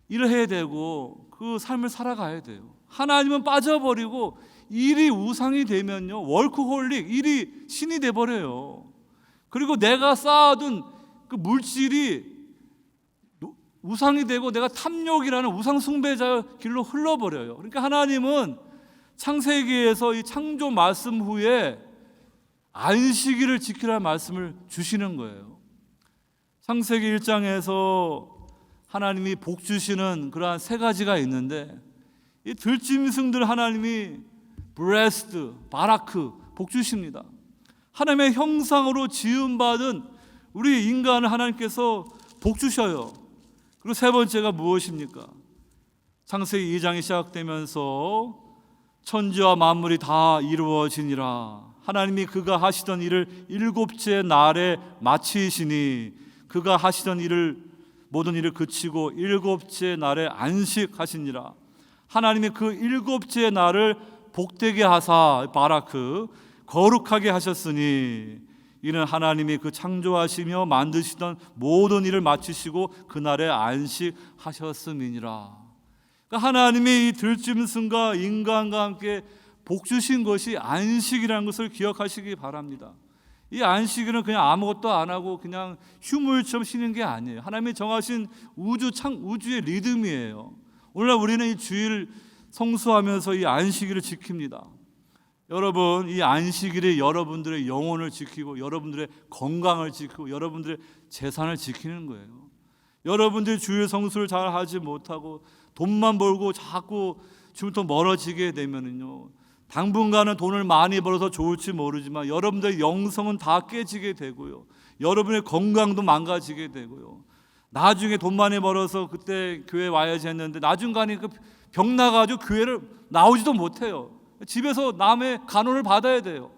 Speaker 1: 일을 해야 되고 그 삶을 살아가야 돼요. 하나님은 빠져버리고 일이 우상이 되면요, 월크홀릭, 일이 신이 돼버려요. 그리고 내가 쌓아둔 그 물질이 우상이 되고 내가 탐욕이라는 우상 숭배자 길로 흘러버려요. 그러니까 하나님은 창세기에서 이 창조 말씀 후에 안식일을 지키라는 말씀을 주시는 거예요. 창세기 1장에서 하나님이 복 주시는 그러한 세 가지가 있는데 이 들짐승들 하나님이 blessed, 바라크, 복 주십니다. 하나님의 형상으로 지음받은 우리 인간을 하나님께서 복 주셔요. 그리고 세 번째가 무엇입니까? 창세기 2장이 시작되면서 천지와 만물이 다 이루어지니라. 하나님이 그가 하시던 일을 일곱째 날에 마치시니 그가 하시던 일을 모든 일을 그치고 일곱째 날에 안식하시니라. 하나님이 그 일곱째 날을 복되게 하사 바라크 거룩하게 하셨으니 이는 하나님이 그 창조하시며 만드시던 모든 일을 마치시고 그날에 안식하셨음이니라. 그러니까 하나님이 이 들짐승과 인간과 함께 복 주신 것이 안식이라는 것을 기억하시기 바랍니다. 이 안식일은 그냥 아무것도 안 하고 그냥 휴무일처럼 쉬는 게 아니에요. 하나님이 정하신 우주의 리듬이에요. 오늘날 우리는 이 주일 성수하면서 이 안식일을 지킵니다. 여러분, 이 안식일이 여러분들의 영혼을 지키고 여러분들의 건강을 지키고 여러분들의 재산을 지키는 거예요. 여러분들이 주일 성수를 잘 하지 못하고 돈만 벌고 자꾸 주부터 멀어지게 되면은요, 당분간은 돈을 많이 벌어서 좋을지 모르지만 여러분들의 영성은 다 깨지게 되고요, 여러분의 건강도 망가지게 되고요, 나중에 돈 많이 벌어서 그때 교회 와야지 했는데 나중 가니 그 병 나가지고 교회를 나오지도 못해요. 집에서 남의 간호를 받아야 돼요.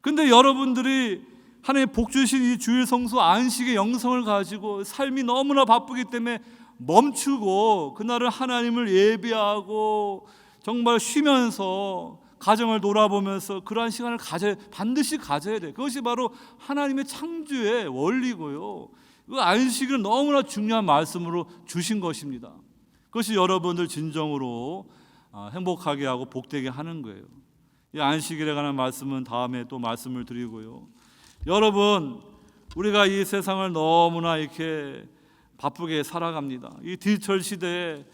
Speaker 1: 근데 여러분들이 하나님 복 주신 이 주일 성수 안식의 영성을 가지고 삶이 너무나 바쁘기 때문에 멈추고 그날은 하나님을 예배하고 정말 쉬면서 가정을 돌아보면서 그러한 시간을 반드시 가져야 돼요. 그것이 바로 하나님의 창조의 원리고요, 그 안식은 너무나 중요한 말씀으로 주신 것입니다. 그것이 여러분들 진정으로 행복하게 하고 복되게 하는 거예요. 이 안식일에 관한 말씀은 다음에 또 말씀을 드리고요. 여러분, 우리가 이 세상을 너무나 이렇게 바쁘게 살아갑니다. 이 디지털 시대에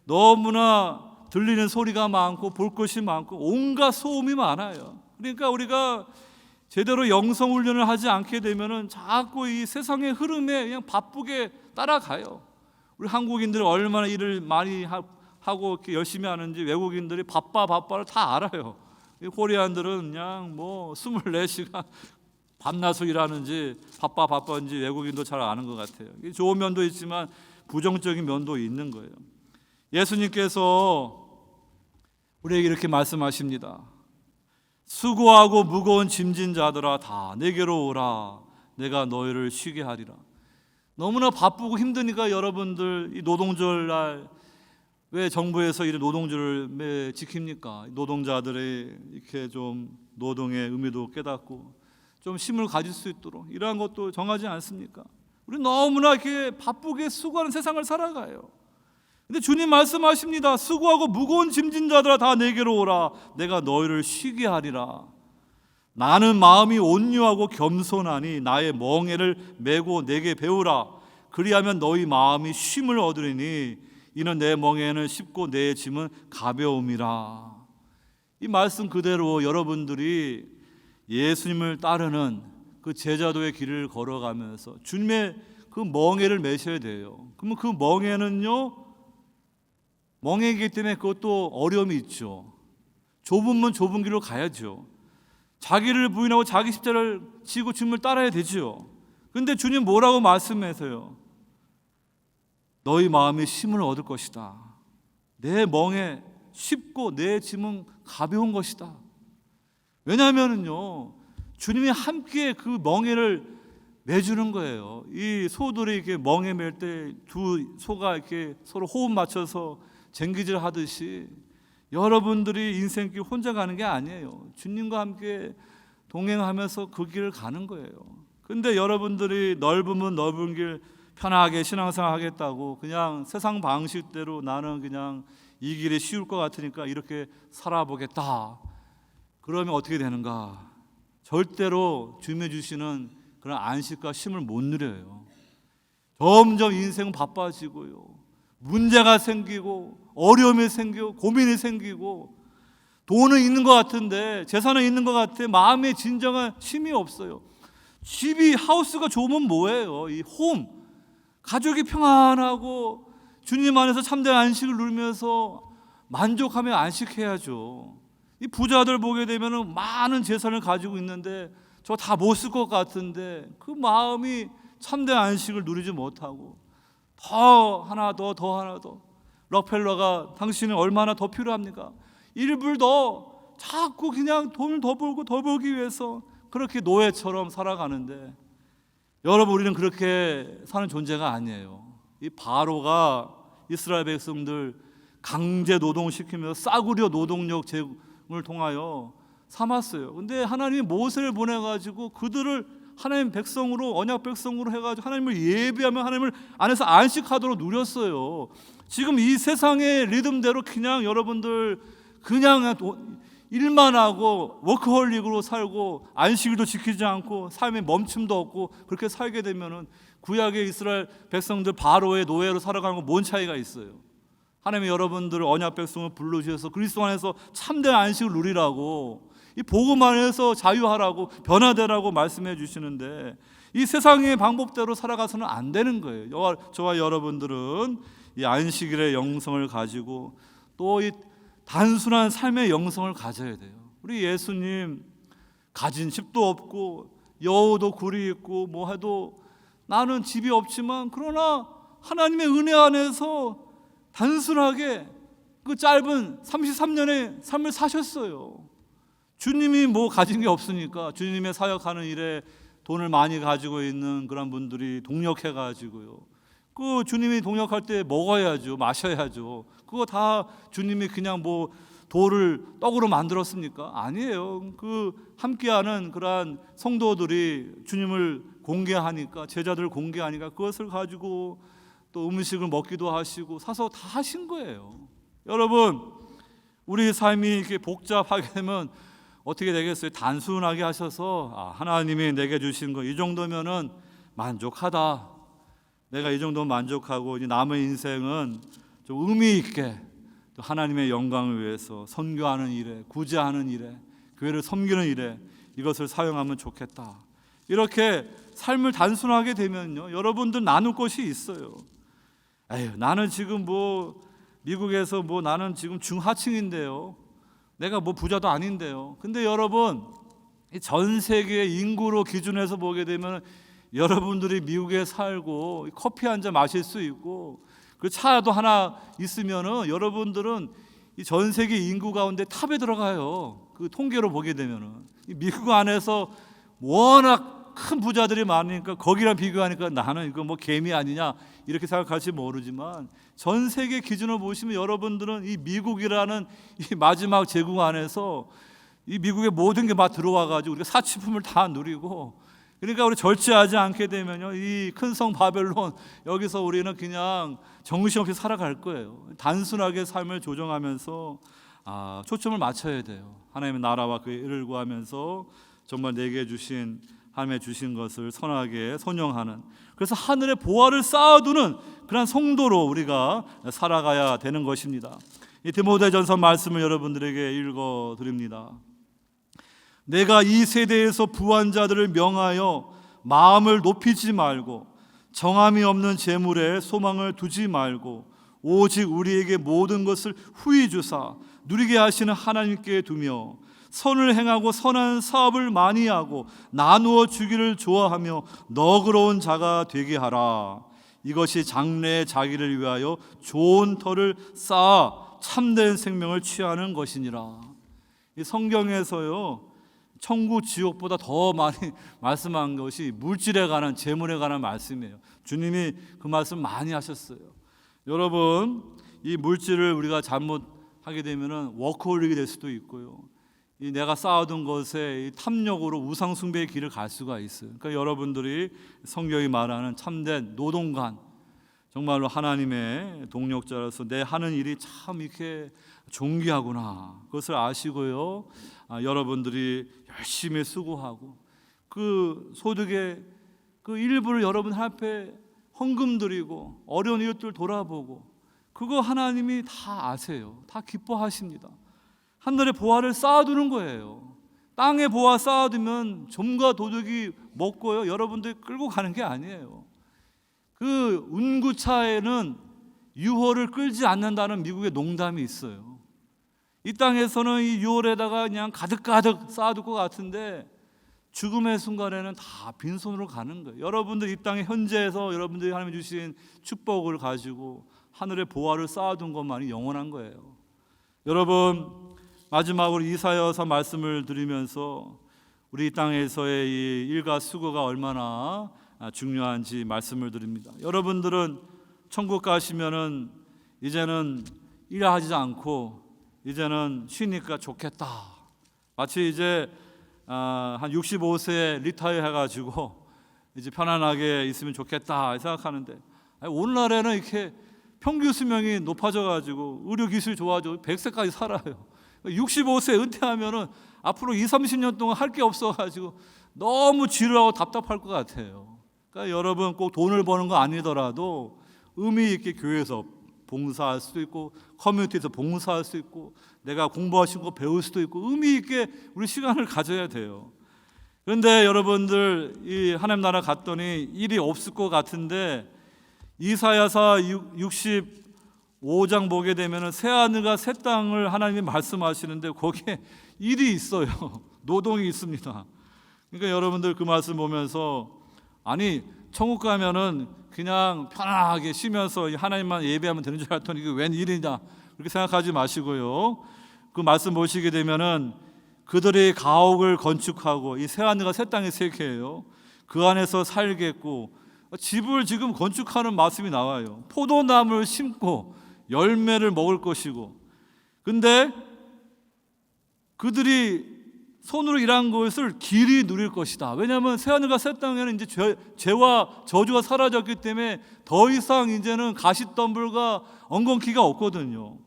Speaker 1: 너무나 들리는 소리가 많고 볼 것이 많고 온갖 소음이 많아요. 그러니까 우리가 제대로 영성 훈련을 하지 않게 되면은 자꾸 이 세상의 흐름에 그냥 바쁘게 따라가요. 우리 한국인들이 얼마나 일을 많이 하고 이렇게 열심히 하는지 외국인들이 바빠를 다 알아요. 코리안들은 그냥 뭐 24시간 밤낮을 일하는지 바빠인지 외국인도 잘 아는 것 같아요. 좋은 면도 있지만 부정적인 면도 있는 거예요. 예수님께서 우리에게 이렇게 말씀하십니다. 수고하고 무거운 짐진 자들아 다 내게로 오라. 내가 너희를 쉬게 하리라. 너무나 바쁘고 힘드니까 여러분들 이 노동절 날 왜 정부에서 이 노동절을 왜 지킵니까? 노동자들의 이렇게 좀 노동의 의미도 깨닫고 좀 힘을 가질 수 있도록 이러한 것도 정하지 않습니까? 우리 너무나 이렇게 바쁘게 수고하는 세상을 살아가요. 근데 주님 말씀하십니다. 수고하고 무거운 짐진 자들아 다 내게로 오라. 내가 너희를 쉬게 하리라. 나는 마음이 온유하고 겸손하니 나의 멍에를 메고 내게 배우라. 그리하면 너희 마음이 쉼을 얻으리니 이는 내 멍에는 쉽고 내 짐은 가벼움이라. 이 말씀 그대로 여러분들이 예수님을 따르는 그 제자도의 길을 걸어가면서 주님의 그 멍에를 메셔야 돼요. 그러면 그 멍에는요, 멍에이기 때문에 그것도 어려움이 있죠. 좁으면 좁은 길로 가야죠. 자기를 부인하고 자기 십자를 지고 주님을 따라야 되죠. 그런데 주님 뭐라고 말씀하세요? 너희 마음이 쉼을 얻을 것이다. 내 멍에 쉽고 내 짐은 가벼운 것이다. 왜냐하면요, 주님이 함께 그 멍에를 매주는 거예요. 이 소들이 이렇게 멍에 맬 때 두 소가 이렇게 서로 호흡 맞춰서 쟁기질 하듯이 여러분들이 인생길 혼자 가는 게 아니에요. 주님과 함께 동행하면서 그 길을 가는 거예요. 근데 여러분들이 넓으면 넓은 길 편하게 신앙생활 하겠다고 그냥 세상 방식대로 나는 그냥 이 길이 쉬울 것 같으니까 이렇게 살아보겠다. 그러면 어떻게 되는가? 절대로 주님이 주시는 그런 안식과 쉼을 못 누려요. 점점 인생은 바빠지고요. 문제가 생기고 어려움이 생기고 고민이 생기고 돈은 있는 것 같은데 재산은 있는 것 같아 마음에 진정한 쉼이 없어요. 집이 하우스가 좋으면 뭐예요? 이 홈, 가족이 평안하고 주님 안에서 참된 안식을 누리면서 만족하며 안식해야죠. 이 부자들 보게 되면 많은 재산을 가지고 있는데 저 다 못 쓸 것 같은데 그 마음이 참된 안식을 누리지 못하고 더 하나 더 록펠러가 당신은 얼마나 더 필요합니까? 일불 더 자꾸 그냥 돈을 더 벌고 더 벌기 위해서 그렇게 노예처럼 살아가는데 여러분 우리는 그렇게 사는 존재가 아니에요. 이 바로가 이스라엘 백성들 강제 노동시키면서 싸구려 노동력 제공을 통하여 삼았어요. 근데 하나님이 모세를 보내가지고 그들을 하나님 백성으로 언약 백성으로 해가지고 하나님을 예배하며 하나님을 안에서 안식하도록 누렸어요. 지금 이 세상의 리듬대로 그냥 여러분들 그냥 일만 하고 워크홀릭으로 살고 안식일도 지키지 않고 삶에 멈춤도 없고 그렇게 살게 되면은 구약의 이스라엘 백성들 바로의 노예로 살아가는 건 뭔 차이가 있어요? 하나님이 여러분들을 언약 백성을 불러주셔서 그리스도 안에서 참된 안식을 누리라고 이 복음 안에서 자유하라고 변화되라고 말씀해 주시는데 이 세상의 방법대로 살아가서는 안 되는 거예요. 저와 여러분들은 이 안식일의 영성을 가지고 또 이 단순한 삶의 영성을 가져야 돼요. 우리 예수님 가진 집도 없고 여우도 굴이 있고 뭐 해도 나는 집이 없지만 그러나 하나님의 은혜 안에서 단순하게 그 짧은 33년의 삶을 사셨어요. 주님이 뭐 가진 게 없으니까 주님의 사역하는 일에 돈을 많이 가지고 있는 그런 분들이 동력해 가지고요. 그 주님이 동력할 때 먹어야죠, 마셔야죠. 그거 다 주님이 그냥 뭐 돌을 떡으로 만들었습니까? 아니에요. 그 함께하는 그러한 성도들이 주님을 공개하니까 제자들 공개하니까 그것을 가지고 또 음식을 먹기도 하시고 사서 다 하신 거예요. 여러분, 우리 삶이 이렇게 복잡하게 되면 어떻게 되겠어요? 단순하게 하셔서 하나님이 내게 주신 거 이 정도면은 만족하다. 내가 이 정도 만족하고 이제 남은 인생은 좀 의미 있게 또 하나님의 영광을 위해서 선교하는 일에, 구제하는 일에, 교회를 섬기는 일에 이것을 사용하면 좋겠다. 이렇게 삶을 단순하게 되면요, 여러분들 나눌 것이 있어요. 에휴, 나는 지금 뭐 미국에서 뭐 나는 지금 중하층인데요. 내가 뭐 부자도 아닌데요. 근데 여러분, 전 세계 인구로 기준해서 보게 되면 여러분들이 미국에 살고 커피 한 잔 마실 수 있고 그 차도 하나 있으면은 여러분들은 이 전 세계 인구 가운데 탑에 들어가요. 그 통계로 보게 되면은 미국 안에서 워낙 큰 부자들이 많으니까 거기랑 비교하니까 나는 이거 뭐 개미 아니냐 이렇게 생각할지 모르지만 전 세계 기준으로 보시면 여러분들은 이 미국이라는 이 마지막 제국 안에서 이 미국의 모든 게 막 들어와가지고 우리가 사치품을 다 누리고 그러니까 우리 절제하지 않게 되면요 이 큰 성 바벨론 여기서 우리는 그냥 정신없이 살아갈 거예요. 단순하게 삶을 조정하면서 초점을 맞춰야 돼요. 하나님의 나라와 그의 의를 구하면서 정말 내게 주신 하나님의 주신 것을 선하게 선용하는 그래서 하늘의 보화를 쌓아두는 그런 성도로 우리가 살아가야 되는 것입니다. 이 디모데전서 말씀을 여러분들에게 읽어드립니다. 내가 이 세대에서 부한 자들을 명하여 마음을 높이지 말고 정함이 없는 재물에 소망을 두지 말고 오직 우리에게 모든 것을 후히 주사 누리게 하시는 하나님께 두며 선을 행하고 선한 사업을 많이 하고 나누어 주기를 좋아하며 너그러운 자가 되게 하라. 이것이 장래의 자기를 위하여 좋은 터를 쌓아 참된 생명을 취하는 것이니라. 이 성경에서요, 천국 지옥보다 더 많이 말씀한 것이 물질에 관한, 재물에 관한 말씀이에요. 주님이 그 말씀 많이 하셨어요. 여러분, 이 물질을 우리가 잘못하게 되면은 워커홀릭이 될 수도 있고요, 이 내가 쌓아둔 것에 이 탐욕으로 우상 숭배의 길을 갈 수가 있어요. 그러니까 여러분들이 성경이 말하는 참된 노동관, 정말로 하나님의 동력자로서 내 하는 일이 참 이렇게 존귀하구나, 그것을 아시고요, 여러분들이 열심히 수고하고 그 소득의 그 일부를 여러분 앞에 헌금 드리고 어려운 이웃들 돌아보고, 그거 하나님이 다 아세요. 다 기뻐하십니다. 하늘의 보화를 쌓아두는 거예요. 땅에 보화 쌓아두면 좀과 도둑이 먹고요, 여러분들이 끌고 가는 게 아니에요. 그 운구차에는 유월을 끌지 않는다는 미국의 농담이 있어요. 이 땅에서는 이 유월에다가 그냥 가득가득 쌓아둘 것 같은데 죽음의 순간에는 다 빈손으로 가는 거예요. 여러분들 이 땅의 현재에서 여러분들이 하나님이 주신 축복을 가지고 하늘의 보화를 쌓아둔 것만이 영원한 거예요. 여러분, 마지막으로 이사야서 말씀을 드리면서 우리 이 땅에서의 이 일과 수고가 얼마나 중요한지 말씀을 드립니다. 여러분들은 천국 가시면은 이제는 일하지 않고 이제는 쉬니까 좋겠다. 마치 이제 한 65세에 리타이어 해가지고 이제 편안하게 있으면 좋겠다 생각하는데, 오늘날에는 이렇게 평균 수명이 높아져가지고 의료 기술이 좋아져 100세까지 살아요. 65세 은퇴하면은 앞으로 20-30년 동안 할 게 없어가지고 너무 지루하고 답답할 것 같아요. 그러니까 여러분, 꼭 돈을 버는 거 아니더라도 의미 있게 교회에서 봉사할 수도 있고 커뮤니티에서 봉사할 수 있고 내가 공부하신 거 배울 수도 있고 의미 있게 우리 시간을 가져야 돼요. 그런데 여러분들, 이 하나님 나라 갔더니 일이 없을 것 같은데 이사야서 65장 보게 되면 새 하늘과 새 땅을 하나님이 말씀하시는데 거기에 일이 있어요. 노동이 있습니다. 그러니까 여러분들 그 말씀 보면서, 아니 천국 가면은 그냥 편안하게 쉬면서 하나님만 예배하면 되는 줄 알았더니 이게 웬 일이냐, 그렇게 생각하지 마시고요, 그 말씀 보시게 되면은 그들의 가옥을 건축하고 이 새 하늘과 새 땅의 세계예요. 그 안에서 살겠고, 집을 지금 건축하는 말씀이 나와요. 포도나무를 심고 열매를 먹을 것이고, 근데 그들이 손으로 일한 것을 길이 누릴 것이다. 왜냐하면 새하늘과 새 땅에는 이제 죄와 저주가 사라졌기 때문에 더 이상 이제는 가시덤불과 엉겅퀴가 없거든요.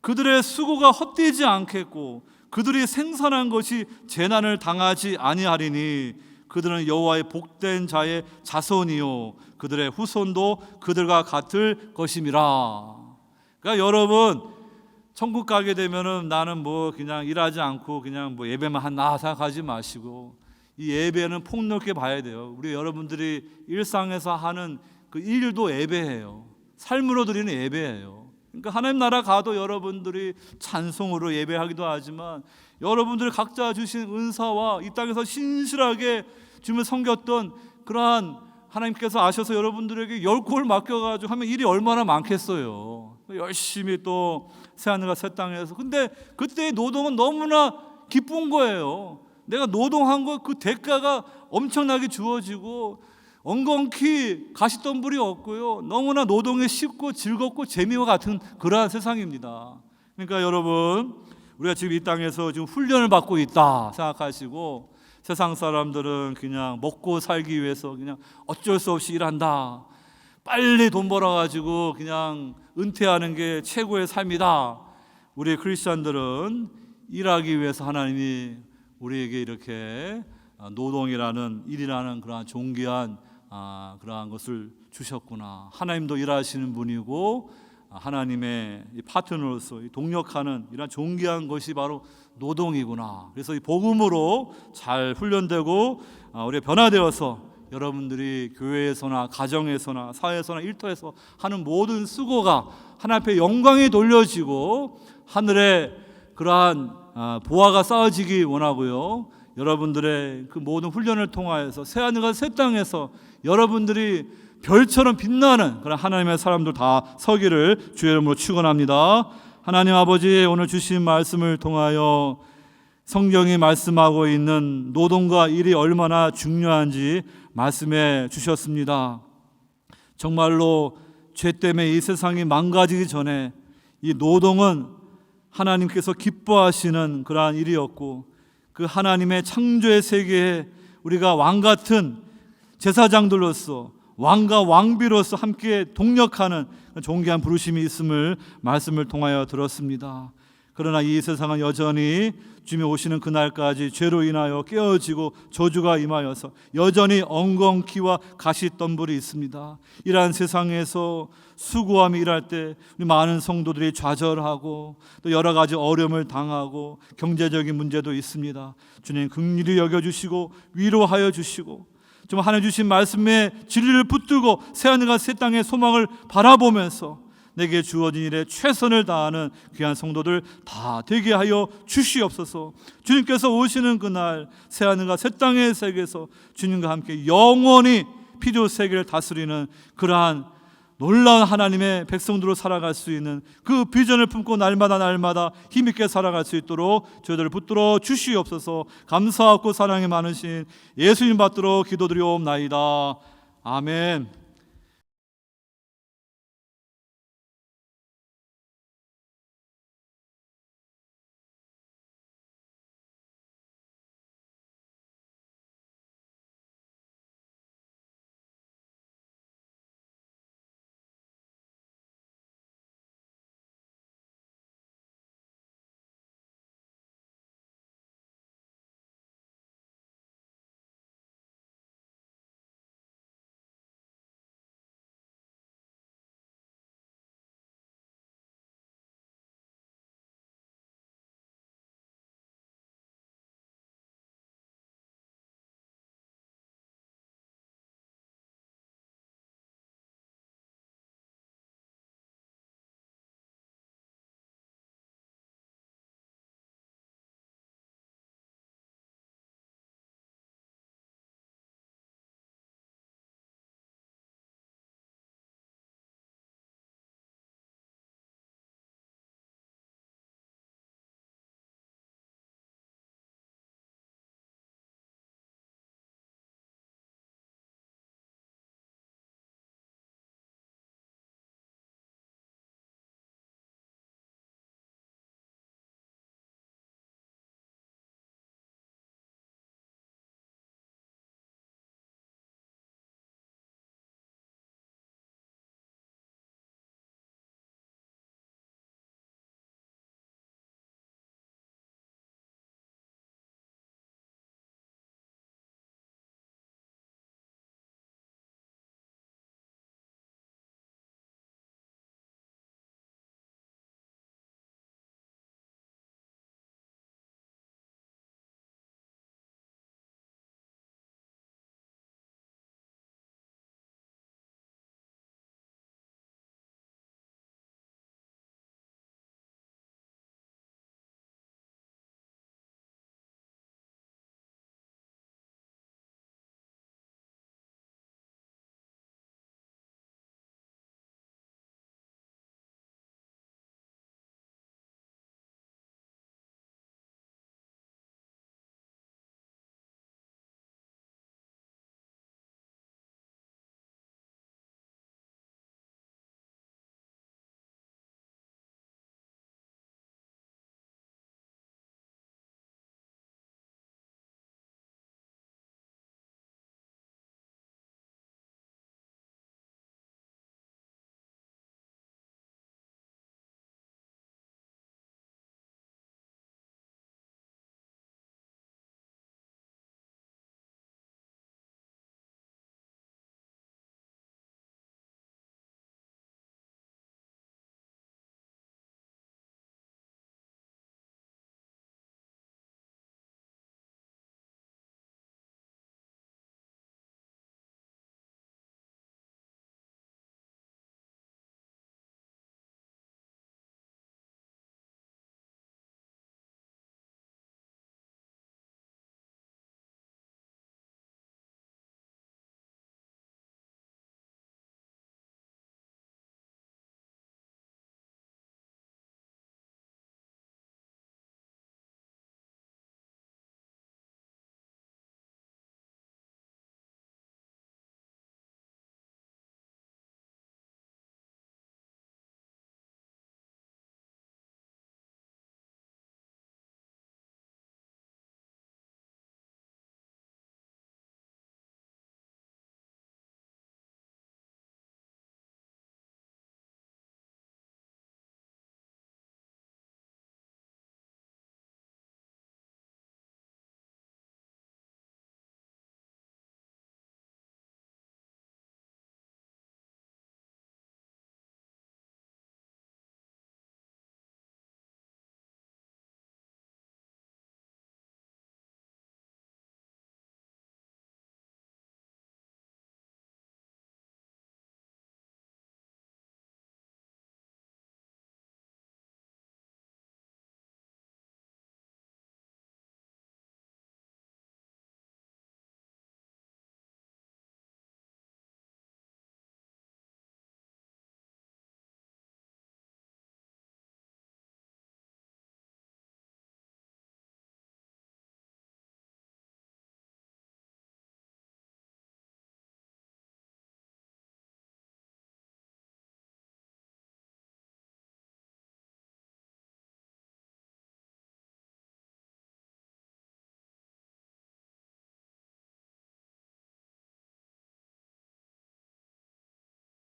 Speaker 1: 그들의 수고가 헛되지 않겠고 그들이 생산한 것이 재난을 당하지 아니하리니 그들은 여호와의 복된 자의 자손이요 그들의 후손도 그들과 같을 것임이라. 그러니까 여러분, 천국 가게 되면은 나는 뭐 그냥 일하지 않고 그냥 뭐 예배만 한다 생각하지 마시고, 이 예배는 폭넓게 봐야 돼요. 우리 여러분들이 일상에서 하는 그 일도 예배예요. 삶으로 드리는 예배예요. 그러니까 하나님 나라 가도 여러분들이 찬송으로 예배하기도 하지만 여러분들이 각자 주신 은사와 이 땅에서 신실하게 주님을 섬겼던 그러한 하나님께서 아셔서 여러분들에게 10골 맡겨가지고 하면 일이 얼마나 많겠어요. 열심히 또 새하늘과 새 땅에서. 근데 그때의 노동은 너무나 기쁜 거예요. 내가 노동한 거 그 대가가 엄청나게 주어지고 엉겅퀴 가시덤불이 없고요, 너무나 노동이 쉽고 즐겁고 재미와 같은 그러한 세상입니다. 그러니까 여러분, 우리가 지금 이 땅에서 지금 훈련을 받고 있다 생각하시고, 세상 사람들은 그냥 먹고 살기 위해서 그냥 어쩔 수 없이 일한다, 빨리 돈 벌어가지고 그냥 은퇴하는 게 최고의 삶이다. 우리 크리스천들은 일하기 위해서 하나님이 우리에게 이렇게 노동이라는, 일이라는 그러한 존귀한 그러한 것을 주셨구나. 하나님도 일하시는 분이고 하나님의 파트너로서 동력하는 이런 존귀한 것이 바로 노동이구나. 그래서 이 복음으로 잘 훈련되고 우리가 변화되어서 여러분들이 교회에서나 가정에서나 사회에서나 일터에서 하는 모든 수고가 하나님 앞에 영광이 돌려지고 하늘에 그러한 보화가 쌓아지기 원하고요, 여러분들의 그 모든 훈련을 통하여서 새하늘과 새 땅에서 여러분들이 별처럼 빛나는 그런 하나님의 사람들 다 서기를 주의 이름으로 축원합니다. 하나님 아버지, 오늘 주신 말씀을 통하여 성경이 말씀하고 있는 노동과 일이 얼마나 중요한지 말씀해 주셨습니다. 정말로 죄 때문에 이 세상이 망가지기 전에 이 노동은 하나님께서 기뻐하시는 그러한 일이었고, 그 하나님의 창조의 세계에 우리가 왕같은 제사장들로서, 왕과 왕비로서 함께 동력하는 존귀한 부르심이 있음을 말씀을 통하여 들었습니다. 그러나 이 세상은 여전히 주님 오시는 그날까지 죄로 인하여 깨어지고 저주가 임하여서 여전히 엉겅퀴와 가시덤불이 있습니다. 이러한 세상에서 수고하며 일할 때 우리 많은 성도들이 좌절하고 또 여러 가지 어려움을 당하고 경제적인 문제도 있습니다. 주님 긍휼히 여겨주시고 위로하여 주시고, 좀 하나님 주신 말씀에 진리를 붙들고 새하늘과 새 땅의 소망을 바라보면서 내게 주어진 일에 최선을 다하는 귀한 성도들 다 되게 하여 주시옵소서. 주님께서 오시는 그날 새하늘과 새 땅의 세계에서 주님과 함께 영원히 피조 세계를 다스리는 그러한 놀라운 하나님의 백성들로 살아갈 수 있는 그 비전을 품고 날마다 힘있게 살아갈 수 있도록 저희들을 붙들어 주시옵소서. 감사하고 사랑이 많으신 예수님 받들어 기도드리옵나이다. 아멘.